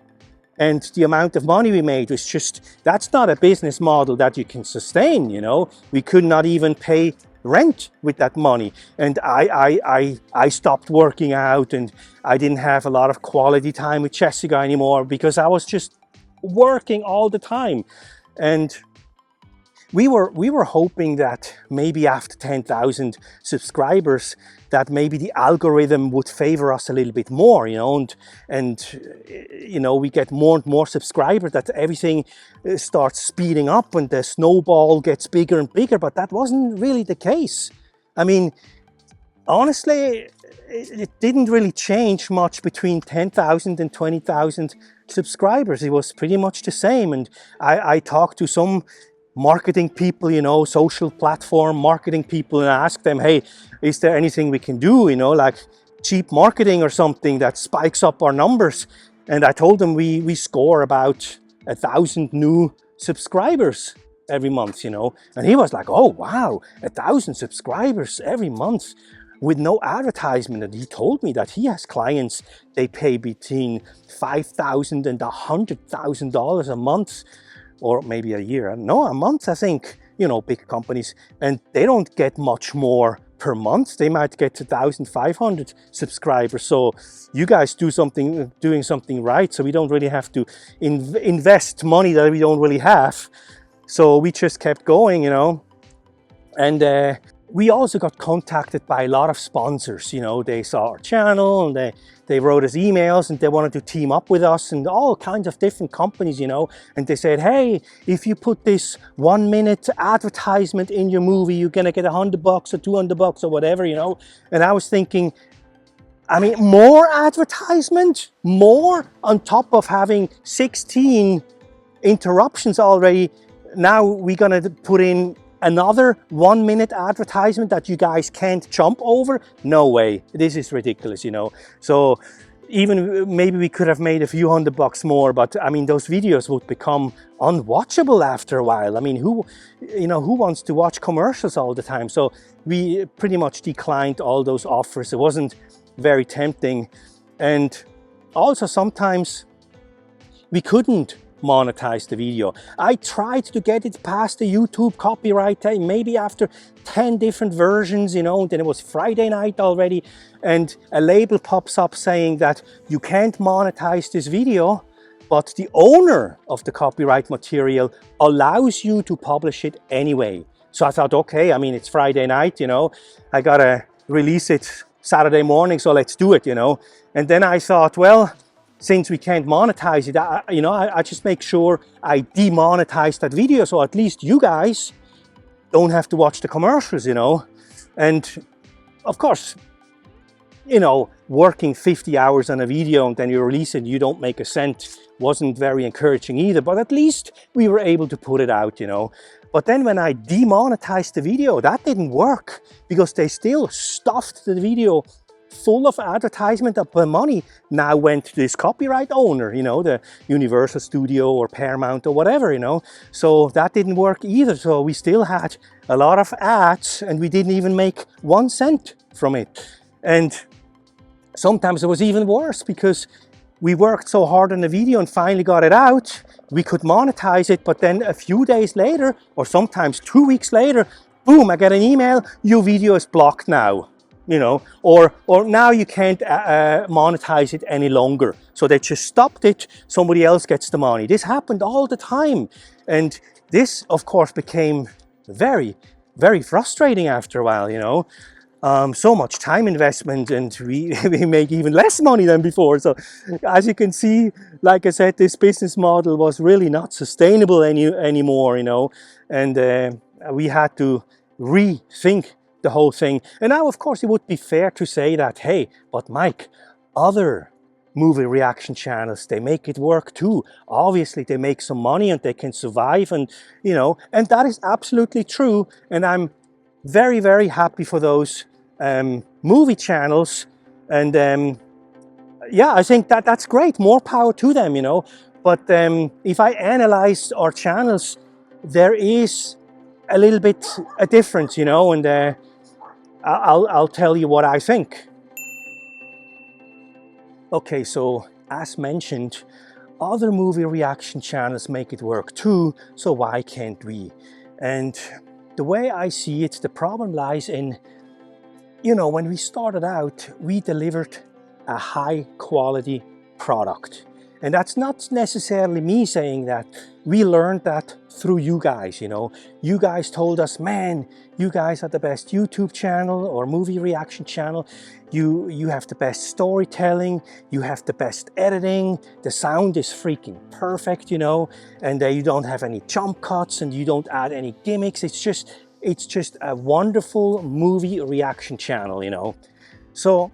and the amount of money we made was just, that's not a business model that you can sustain, you know. We could not even pay rent with that money. And I stopped working out, and I didn't have a lot of quality time with Jessica anymore, because I was just working all the time. And we were hoping that maybe after 10,000 subscribers, that maybe the algorithm would favor us a little bit more, you know, and you know, we get more and more subscribers, that everything starts speeding up and the snowball gets bigger and bigger. But that wasn't really the case. I mean, honestly, it didn't really change much between 10,000 and 20,000 subscribers. It was pretty much the same. And I talked to some marketing people, you know, social platform marketing people, and ask them, hey, is there anything we can do, you know, like cheap marketing or something that spikes up our numbers? And I told them we score about 1,000 new subscribers every month, you know. And he was like, oh wow, 1,000 subscribers every month with no advertisement. And he told me that he has clients, they pay between $5,000 and $100,000 a month or maybe a year, no, a month, I think, you know, big companies, and they don't get much more per month. They might get to 1,500 subscribers. So you guys doing something right. So we don't really have to invest money that we don't really have. So we just kept going, you know. And we also got contacted by a lot of sponsors. You know, they saw our channel and they wrote us emails and they wanted to team up with us, and all kinds of different companies, you know. And they said, hey, if you put this 1 minute advertisement in your movie, you're gonna get $100 or $200 or whatever, you know. And I was thinking, I mean, more advertisement, more on top of having 16 interruptions already. Now we're gonna put in another 1 minute advertisement that you guys can't jump over? No way, this is ridiculous, you know. So even maybe we could have made a few $100 more, but I mean, those videos would become unwatchable after a while. I mean, who wants to watch commercials all the time? So we pretty much declined all those offers. It wasn't very tempting. And also sometimes we couldn't monetize the video. I tried to get it past the YouTube copyright time, maybe after 10 different versions, you know. Then it was Friday night already, and a label pops up saying that you can't monetize this video, but the owner of the copyright material allows you to publish it anyway. So I thought, okay, I mean, it's Friday night, you know, I gotta release it Saturday morning, so let's do it, you know. And then I thought, well, since we can't monetize it, I just make sure I demonetize that video, so at least you guys don't have to watch the commercials, you know. And of course, you know, working 50 hours on a video and then you release it, you don't make a cent, wasn't very encouraging either, but at least we were able to put it out, you know. But then when I demonetized the video, that didn't work, because they still stuffed the video full of advertisement. That the money now went to this copyright owner, you know, the Universal Studio or Paramount or whatever, you know. So that didn't work either. So we still had a lot of ads and we didn't even make 1 cent from it. And sometimes it was even worse, because we worked so hard on the video and finally got it out. We could monetize it, but then a few days later, or sometimes 2 weeks later, boom, I get an email, your video is blocked now. You know, or now you can't monetize it any longer. So they just stopped it, somebody else gets the money. This happened all the time. And this, of course, became very, very frustrating after a while, you know. So much time investment, and we make even less money than before. So as you can see, like I said, this business model was really not sustainable anymore, you know. And we had to rethink the whole thing. And now, of course, it would be fair to say that, hey, but Mike, other movie reaction channels, they make it work too. Obviously, they make some money and they can survive, and, you know, and that is absolutely true. And I'm very, very happy for those movie channels. And yeah, I think that's great. More power to them, you know. But if I analyze our channels, there is a little bit a difference, you know, and I'll tell you what I think. Okay, so as mentioned, other movie reaction channels make it work too, so why can't we? And the way I see it, the problem lies in, you know, when we started out, we delivered a high quality product. And that's not necessarily me saying that. We learned that through you guys, you know. You guys told us, man, you guys are the best YouTube channel or movie reaction channel. You have the best storytelling, you have the best editing, the sound is freaking perfect, you know, and you don't have any jump cuts and you don't add any gimmicks. It's just a wonderful movie reaction channel, you know. So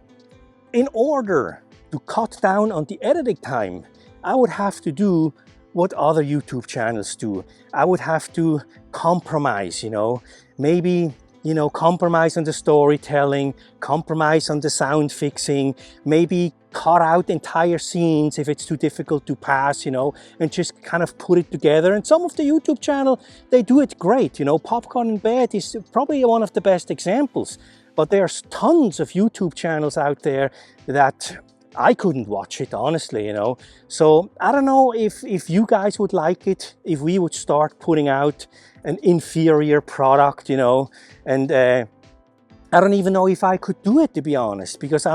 in order to cut down on the editing time, I would have to do what other YouTube channels do. I would have to compromise, you know, maybe, you know, compromise on the storytelling, compromise on the sound fixing, maybe cut out entire scenes if it's too difficult to pass, you know, and just kind of put it together. And some of the YouTube channel, they do it great, you know. Popcorn in Bed is probably one of the best examples, but there's tons of YouTube channels out there that I couldn't watch it, honestly, you know. So I don't know if you guys would like it, if we would start putting out an inferior product, you know. And I don't even know if I could do it, to be honest, because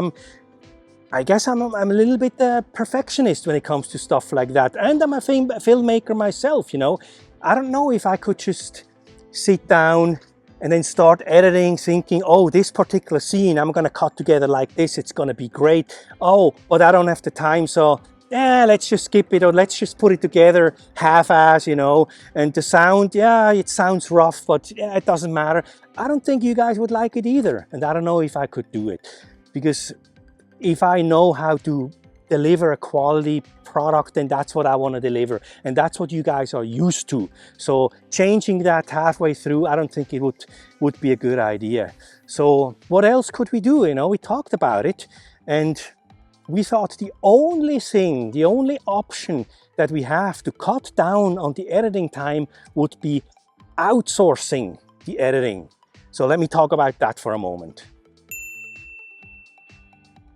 I guess I'm a little bit perfectionist when it comes to stuff like that. And I'm a filmmaker myself, you know. I don't know if I could just sit down and then start editing, thinking, oh, this particular scene, I'm gonna cut together like this, it's gonna be great. Oh, but I don't have the time, so yeah, let's just skip it, or let's just put it together half-ass, you know. And the sound, yeah, it sounds rough, but yeah, it doesn't matter. I don't think you guys would like it either. And I don't know if I could do it, because if I know how to deliver a quality product, then that's what I want to deliver. And that's what you guys are used to. So changing that halfway through, I don't think it would be a good idea. So what else could we do? You know, we talked about it, and we thought the only thing, the only option that we have to cut down on the editing time would be outsourcing the editing. So let me talk about that for a moment.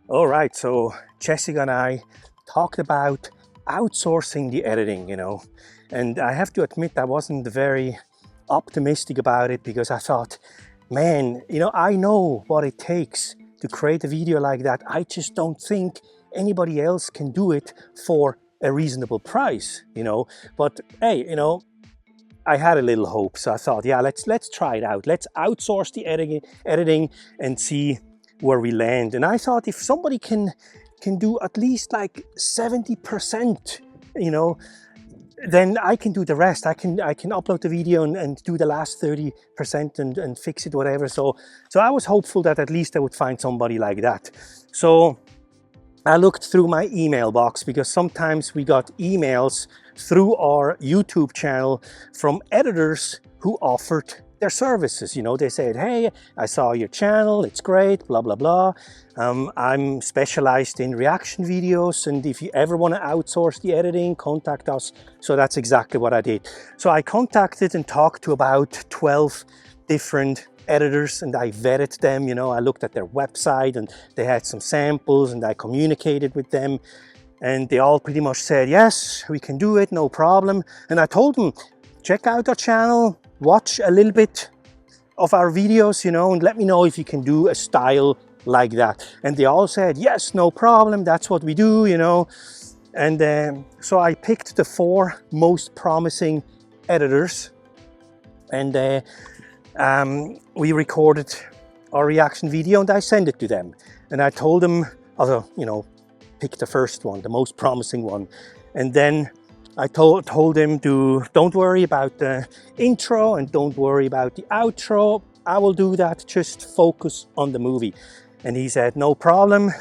All right, so Jessica and I talked about outsourcing the editing, you know, and I have to admit I wasn't very optimistic about it, because I thought, man, you know, I know what it takes to create a video like that. I just don't think anybody else can do it for a reasonable price, you know. But hey, you know, I had a little hope, so I thought, yeah, let's try it out. Let's outsource the editing and see where we land. And I thought, if somebody can do at least like 70%, you know, then I can do the rest. I can upload the video and do the last 30% and fix it, whatever. So I was hopeful that at least I would find somebody like that. So I looked through my email box, because sometimes we got emails through our YouTube channel from editors who offered their services. You know, they said, hey, I saw your channel, it's great, blah, blah, blah. I'm specialized in reaction videos, and if you ever want to outsource the editing, contact us. So that's exactly what I did. So I contacted and talked to about 12 different editors, and I vetted them. You know, I looked at their website, and they had some samples, and I communicated with them, and they all pretty much said, yes, we can do it, no problem. And I told them, check out our channel, watch a little bit of our videos, you know, and let me know if you can do a style like that. And they all said, yes, no problem, that's what we do, you know. And so I picked the 4 most promising editors, and we recorded our reaction video, and I sent it to them. And I told them, also, you know, pick the first one, the most promising one. And then I told him to, don't worry about the intro and don't worry about the outro. I will do that, just focus on the movie. And he said, no problem.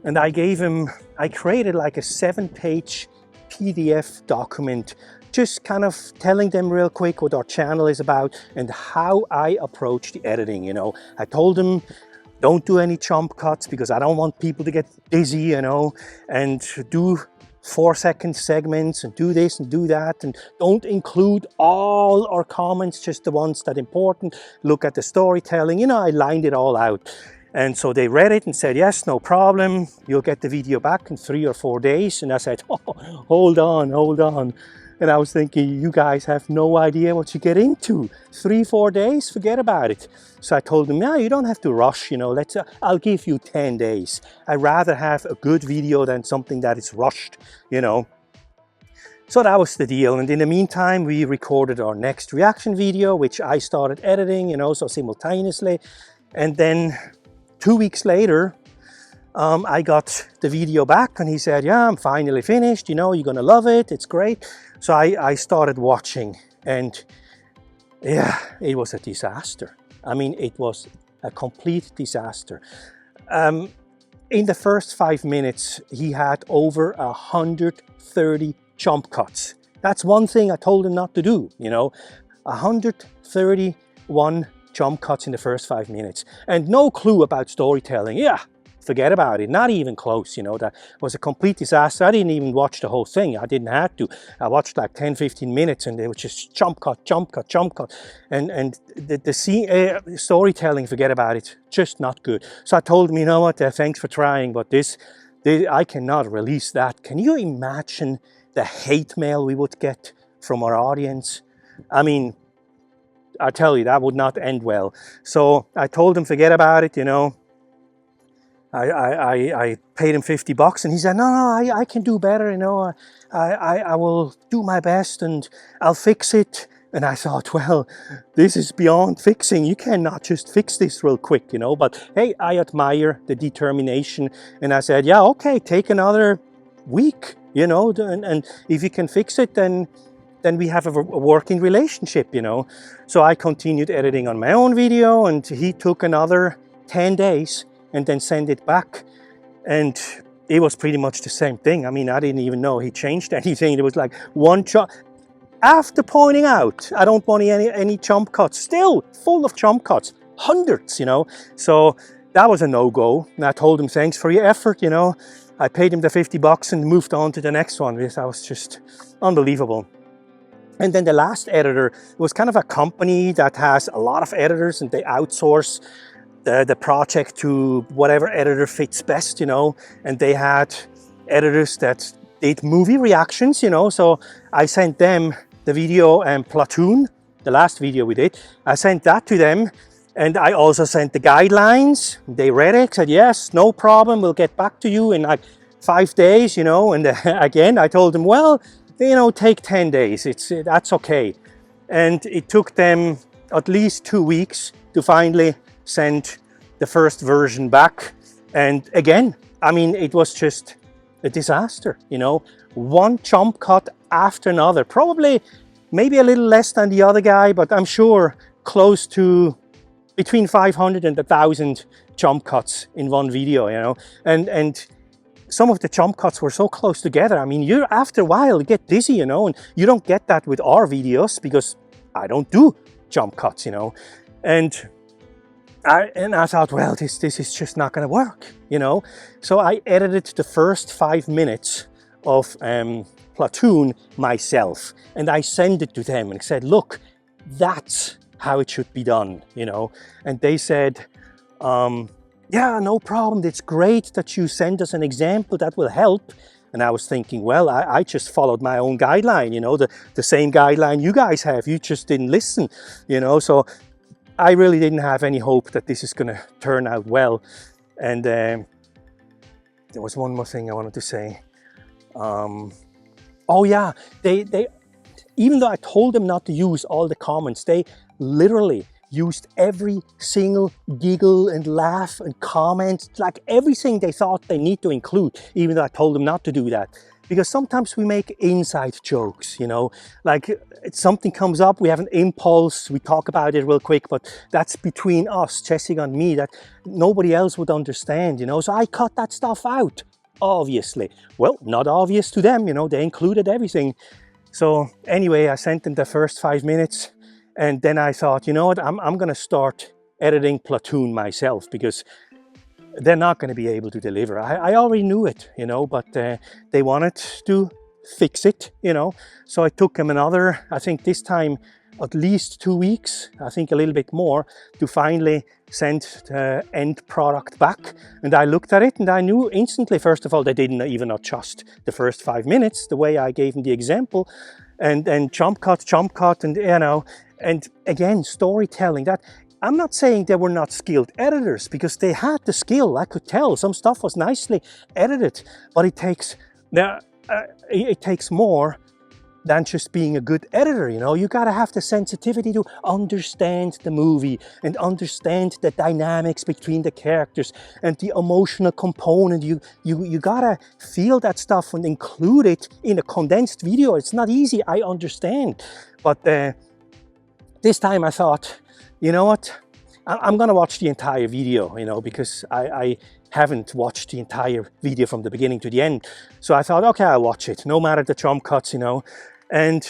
And I created like a 7-page PDF document, just kind of telling them real quick what our channel is about and how I approach the editing, you know. I told them, don't do any jump cuts, because I don't want people to get dizzy, you know, and do 4-second segments and do this and do that, and don't include all our comments, just the ones that are important. Look at the storytelling, you know. I lined it all out. And so they read it and said, yes, no problem, you'll get the video back in 3 or 4 days. And I said, oh, hold on. And I was thinking, you guys have no idea what you get into. 3-4 days, forget about it. So I told them, yeah, you don't have to rush, you know, I'll give you 10 days. I'd rather have a good video than something that is rushed, you know. So that was the deal. And in the meantime, we recorded our next reaction video, which I started editing, you know, so simultaneously. And then 2 weeks later, I got the video back, and he said, yeah, I'm finally finished, you know, you're gonna love it, it's great. So I started watching, and yeah, it was a disaster. I mean, it was a complete disaster. In the first 5 minutes, he had over 130 jump cuts. That's one thing I told him not to do, you know, 131 jump cuts in the first 5 minutes, and no clue about storytelling. Yeah, forget about it, not even close, you know. That was a complete disaster. I didn't even watch the whole thing. I didn't have to. I watched like 10-15 minutes, and they were just jump cut. And the storytelling, forget about it, just not good. So I told him, you know what, thanks for trying, but this I cannot release that. Can you imagine the hate mail we would get from our audience? I mean, I tell you, that would not end well. So I told him, forget about it, you know. I paid him $50 and he said, no, I can do better, you know. I will do my best and I'll fix it. And I thought, well, this is beyond fixing. You cannot just fix this real quick, you know. But hey, I admire the determination. And I said, yeah, okay, take another week, you know. And if you can fix it, then we have a working relationship, you know. So I continued editing on my own video and he took another 10 days and then sent it back. And it was pretty much the same thing. I mean, I didn't even know he changed anything. It was like one shot. After pointing out, I don't want any jump cuts, still full of jump cuts, hundreds, you know. So that was a no-go. And I told him, thanks for your effort, you know. I paid him the $50 and moved on to the next one because that was just unbelievable. And then the last editor was kind of a company that has a lot of editors and they outsource the project to whatever editor fits best, you know. And they had editors that did movie reactions, you know. So I sent them the video and Platoon, the last video we did. I sent that to them. And I also sent the guidelines. They read it, said, yes, no problem. We'll get back to you in like 5 days, you know. And again, I told them, well, you know, take 10 days. That's okay. And it took them at least 2 weeks to finally send the first version back. And again, I mean, it was just a disaster, you know. One jump cut after another. Probably maybe a little less than the other guy, but I'm sure close to between 500 and 1,000 jump cuts in one video, you know. And some of the jump cuts were so close together. I mean, after a while you get dizzy, you know, and you don't get that with our videos because I don't do jump cuts, you know. And I thought, well, this is just not going to work, you know. So I edited the first 5 minutes of Platoon myself, and I sent it to them and said, look, that's how it should be done, you know. And they said, yeah, no problem. It's great that you send us an example that will help. And I was thinking, well, I just followed my own guideline, you know, the same guideline you guys have. You just didn't listen, you know. So I really didn't have any hope that this is going to turn out well. And there was one more thing I wanted to say. Oh yeah, they even though I told them not to use all the comments, they literally used every single giggle and laugh and comment, like everything they thought they need to include, even though I told them not to do that. Because sometimes we make inside jokes, you know, like something comes up, we have an impulse, we talk about it real quick, but that's between us, Jessica and me, that nobody else would understand, you know. So I cut that stuff out, obviously. Well, not obvious to them, you know, they included everything. So anyway, I sent them the first 5 minutes. And then I thought, you know what, I'm going to start editing Platoon myself because they're not going to be able to deliver. I already knew it, you know, but they wanted to fix it, you know. So I took them another, I think this time, at least 2 weeks, I think a little bit more, to finally send the end product back. And I looked at it and I knew instantly, first of all, they didn't even adjust the first 5 minutes, the way I gave them the example. And jump cut, and you know, and again, storytelling. That I'm not saying they were not skilled editors, because they had the skill. I could tell some stuff was nicely edited, but it takes more than just being a good editor, you know. You gotta have the sensitivity to understand the movie and understand the dynamics between the characters and the emotional component. You gotta feel that stuff and include it in a condensed video. It's not easy, I understand. But this time I thought, you know what? I'm gonna watch the entire video, you know, because I haven't watched the entire video from the beginning to the end. So I thought, okay, I'll watch it, no matter the jump cuts, you know. And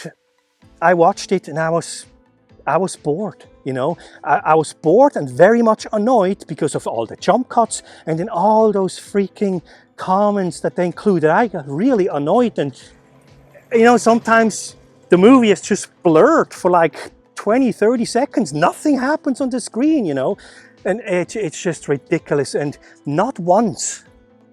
I watched it and I was bored, you know. I was bored and very much annoyed because of all the jump cuts and then all those freaking comments that they included. I got really annoyed, and you know, sometimes the movie is just blurred for like 20-30 seconds. Nothing happens on the screen, you know. And it's just ridiculous. And not once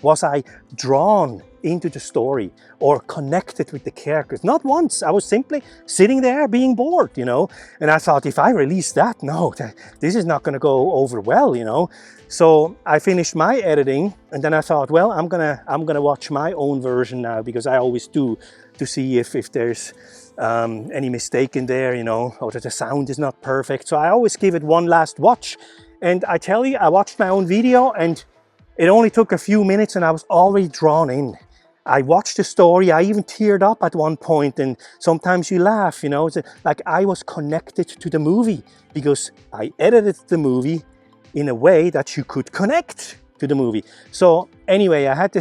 Was I drawn into the story or connected with the characters? Not once. I was simply sitting there being bored, you know. And I thought, if I release that, no, this is not going to go over well, you know. So I finished my editing, and then I thought, well, I'm gonna watch my own version now, because I always do, to see if there's any mistake in there, you know, or that the sound is not perfect. So I always give it one last watch. And I tell you, I watched my own video, and it only took a few minutes and I was already drawn in. I watched the story, I even teared up at one point, and sometimes you laugh, you know. It's like I was connected to the movie because I edited the movie in a way that you could connect to the movie. So anyway, I had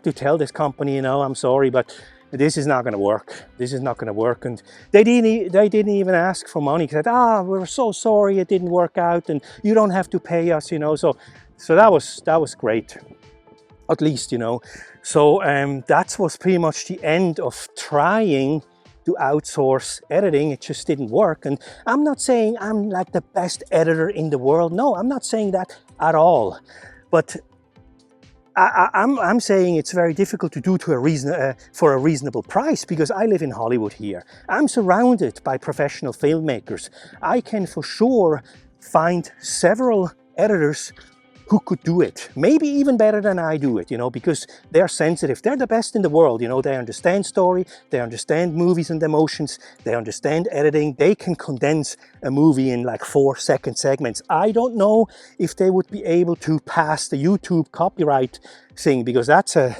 to tell this company, you know, I'm sorry, but this is not going to work. This is not going to work. And they didn't even ask for money. They said, we're so sorry it didn't work out, and you don't have to pay us, you know. So that was great, at least, you know. So that was pretty much the end of trying to outsource editing. It just didn't work. And I'm not saying I'm like the best editor in the world. No, I'm not saying that at all. But I'm saying it's very difficult to do for a reasonable price, because I live in Hollywood here. I'm surrounded by professional filmmakers. I can for sure find several editors who could do it, maybe even better than I do it, you know, because they're sensitive. They're the best in the world, you know. They understand story, they understand movies and emotions, they understand editing. They can condense a movie in like 4-second segments. I don't know if they would be able to pass the YouTube copyright thing, because that's a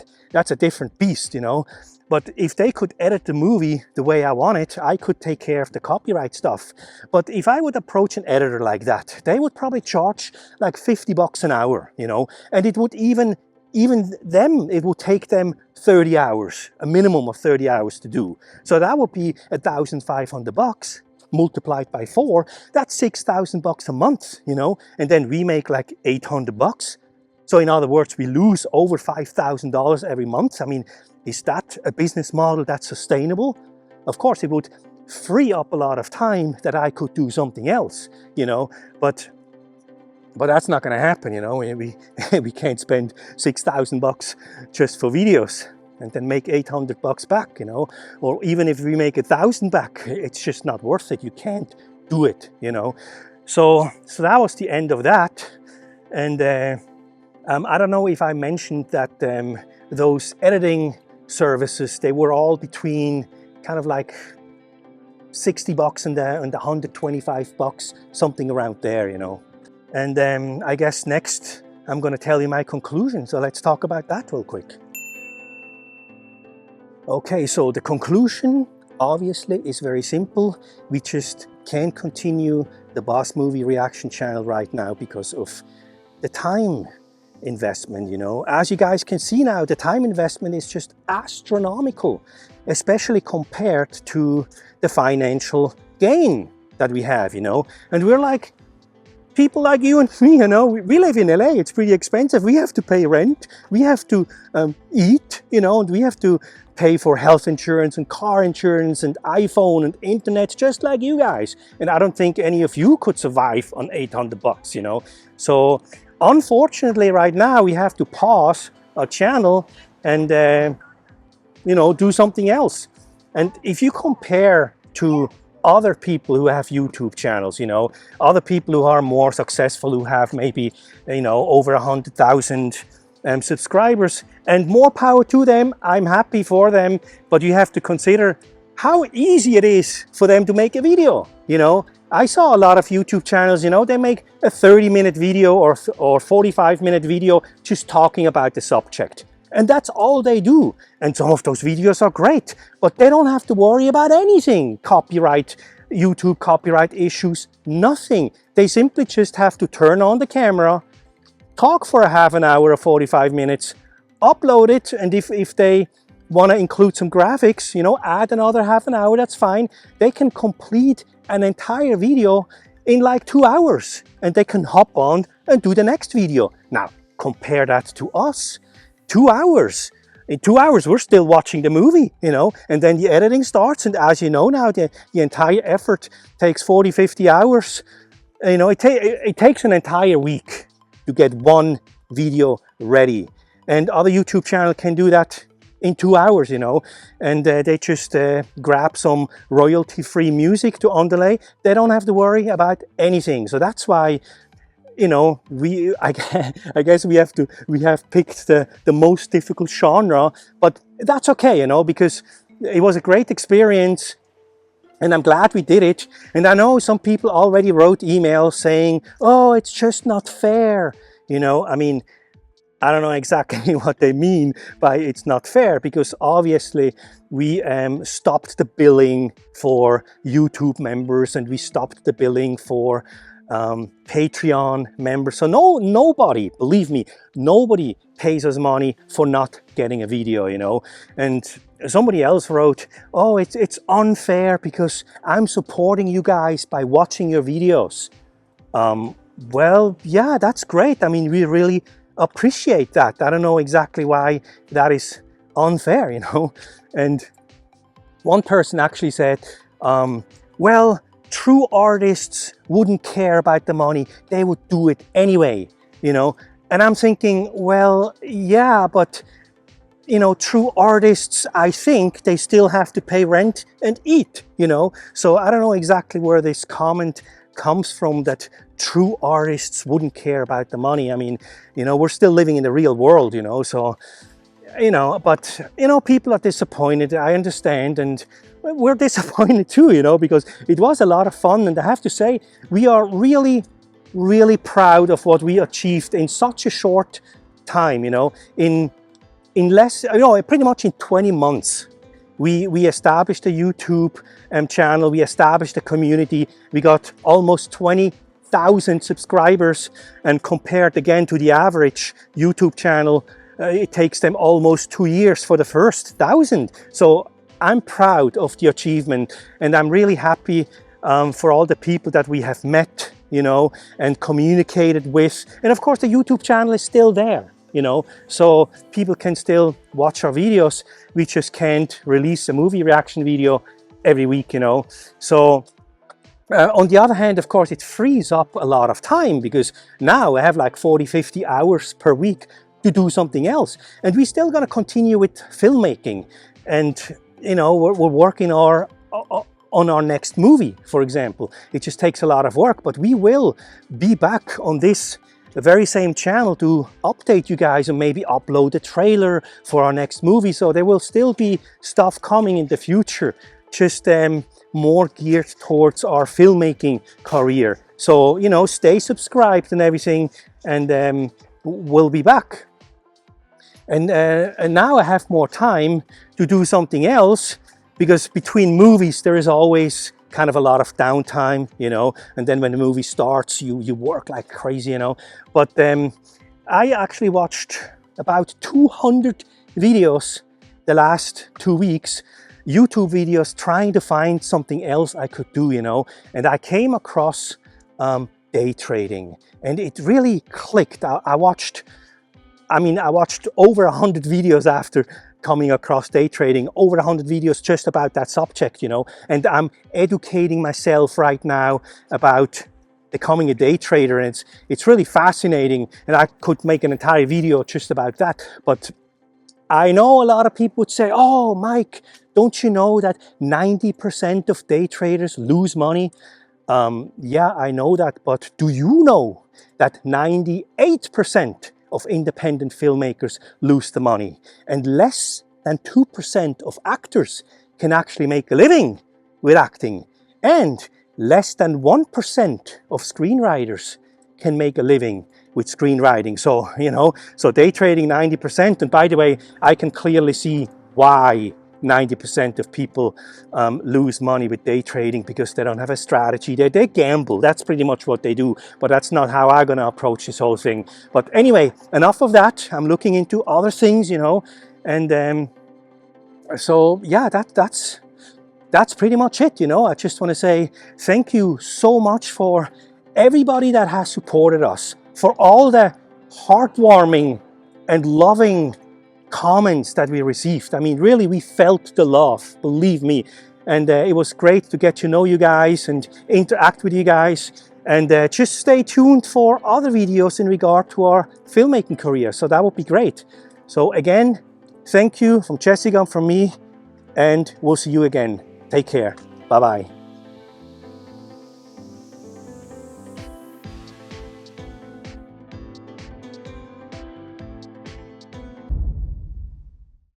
different beast, you know. But if they could edit the movie the way I want it, I could take care of the copyright stuff. But if I would approach an editor like that, they would probably charge like $50 an hour, you know, and it would it would take them 30 hours, a minimum of 30 hours to do. So that would be $1,500 multiplied by 4. That's $6,000 a month, you know, and then we make like $800. So in other words, we lose over $5,000 every month. I mean, is that a business model that's sustainable? Of course, it would free up a lot of time that I could do something else, you know, but that's not going to happen, you know. We can't spend $6,000 just for videos and then make $800 back, you know, or even if we make 1,000 back, it's just not worth it. You can't do it, you know. So that was the end of that. And I don't know if I mentioned that those editing services, they were all between kind of like $60 and $125, something around there, you know. And I guess next I'm going to tell you my conclusion. So let's talk about that real quick. Okay, so the conclusion obviously is very simple. We just can't continue the Boss Movie Reaction channel right now because of the time investment, you know. As you guys can see now, the time investment is just astronomical, especially compared to the financial gain that we have, you know. And we're like people like you and me, you know. We live in LA, it's pretty expensive. We have to pay rent, we have to eat, you know, and we have to pay for health insurance and car insurance and iPhone and internet, just like you guys. And I don't think any of you could survive on $800, you know. So unfortunately, right now, we have to pause our channel and, you know, do something else. And if you compare to other people who have YouTube channels, you know, other people who are more successful, who have maybe, you know, over 100,000 subscribers, and more power to them, I'm happy for them. But you have to consider how easy it is for them to make a video, you know. I saw a lot of YouTube channels, you know, they make a 30-minute video or 45-minute video just talking about the subject. And that's all they do. And some of those videos are great, but they don't have to worry about anything. Copyright, YouTube copyright issues, nothing. They simply just have to turn on the camera, talk for a half an hour or 45 minutes, upload it, and if they want to include some graphics, you know, add another half an hour, that's fine. They can complete an entire video in like 2 hours, and they can hop on and do the next video. Now, compare that to us. 2 hours. In 2 hours, we're still watching the movie, you know, and then the editing starts. And as you know now, the entire effort takes 40, 50 hours. You know, it takes an entire week to get one video ready. and other YouTube channel can do that in 2 hours, you know, and they just grab some royalty-free music to underlay. They don't have to worry about anything. So that's why, you know, I guess we have picked the most difficult genre, but that's okay, you know, because it was a great experience. And I'm glad we did it. And I know some people already wrote emails saying, oh, it's just not fair. You know, I mean, I don't know exactly what they mean by it's not fair, because obviously we stopped the billing for YouTube members, and we stopped the billing for Patreon members. So nobody, believe me, nobody pays us money for not getting a video, you know. And somebody else wrote, oh, it's unfair because I'm supporting you guys by watching your videos. Well, yeah, that's great. I mean, we really appreciate that. I don't know exactly why that is unfair, you know. And one person actually said, well, true artists wouldn't care about the money. They would do it anyway, you know. And I'm thinking, well, yeah, but, you know, true artists, I think they still have to pay rent and eat, you know. So I don't know exactly where this comment comes from, that true artists wouldn't care about the money. I mean, you know, we're still living in the real world, you know, so, you know, but, you know, people are disappointed. I understand, and we're disappointed too, you know, because it was a lot of fun. And I have to say, we are really, really proud of what we achieved in such a short time, you know, in less, you know, pretty much in 20 months. We established a YouTube channel, we established a community, we got almost 20,000 subscribers, and compared again to the average YouTube channel, it takes them almost 2 years for the first 1,000. So I'm proud of the achievement, and I'm really happy for all the people that we have met, you know, and communicated with. And of course, the YouTube channel is still there, you know, so people can still watch our videos. We just can't release a movie reaction video every week, you know. So on the other hand, of course, it frees up a lot of time, because now I have like 40-50 hours per week to do something else. And we're still going to continue with filmmaking, and, you know, we're working on our next movie, for example. It just takes a lot of work, but we will be back on this the very same channel to update you guys and maybe upload a trailer for our next movie. So there will still be stuff coming in the future, just more geared towards our filmmaking career. So, you know, stay subscribed and everything, and we'll be back. And now I have more time to do something else, because between movies there is always kind of a lot of downtime, you know, and then when the movie starts, you work like crazy, you know. But I actually watched about 200 videos the last 2 weeks, YouTube videos, trying to find something else I could do, you know. And I came across day trading, and it really clicked. I watched over 100 videos after coming across day trading, over 100 videos just about that subject, you know. And I'm educating myself right now about becoming a day trader, and it's really fascinating, and I could make an entire video just about that. But I know a lot of people would say, oh, Mike, don't you know that 90% of day traders lose money? Yeah, I know that, but do you know that 98% of independent filmmakers lose the money, and less than 2% of actors can actually make a living with acting, and less than 1% of screenwriters can make a living with screenwriting? So, you know, so day trading 90%, and by the way, I can clearly see why 90% of people lose money with day trading, because they don't have a strategy. They gamble. That's pretty much what they do, but that's not how I'm gonna approach this whole thing. But anyway, enough of that. I'm looking into other things, you know, and so yeah, that's pretty much it, you know. I just want to say thank you so much for everybody that has supported us, for all the heartwarming and loving comments that we received. I mean, really, we felt the love, believe me. And it was great to get to know you guys and interact with you guys. And just stay tuned for other videos in regard to our filmmaking career. So that would be great. So again, thank you from Jessica and from me, and we'll see you again. Take care. Bye-bye.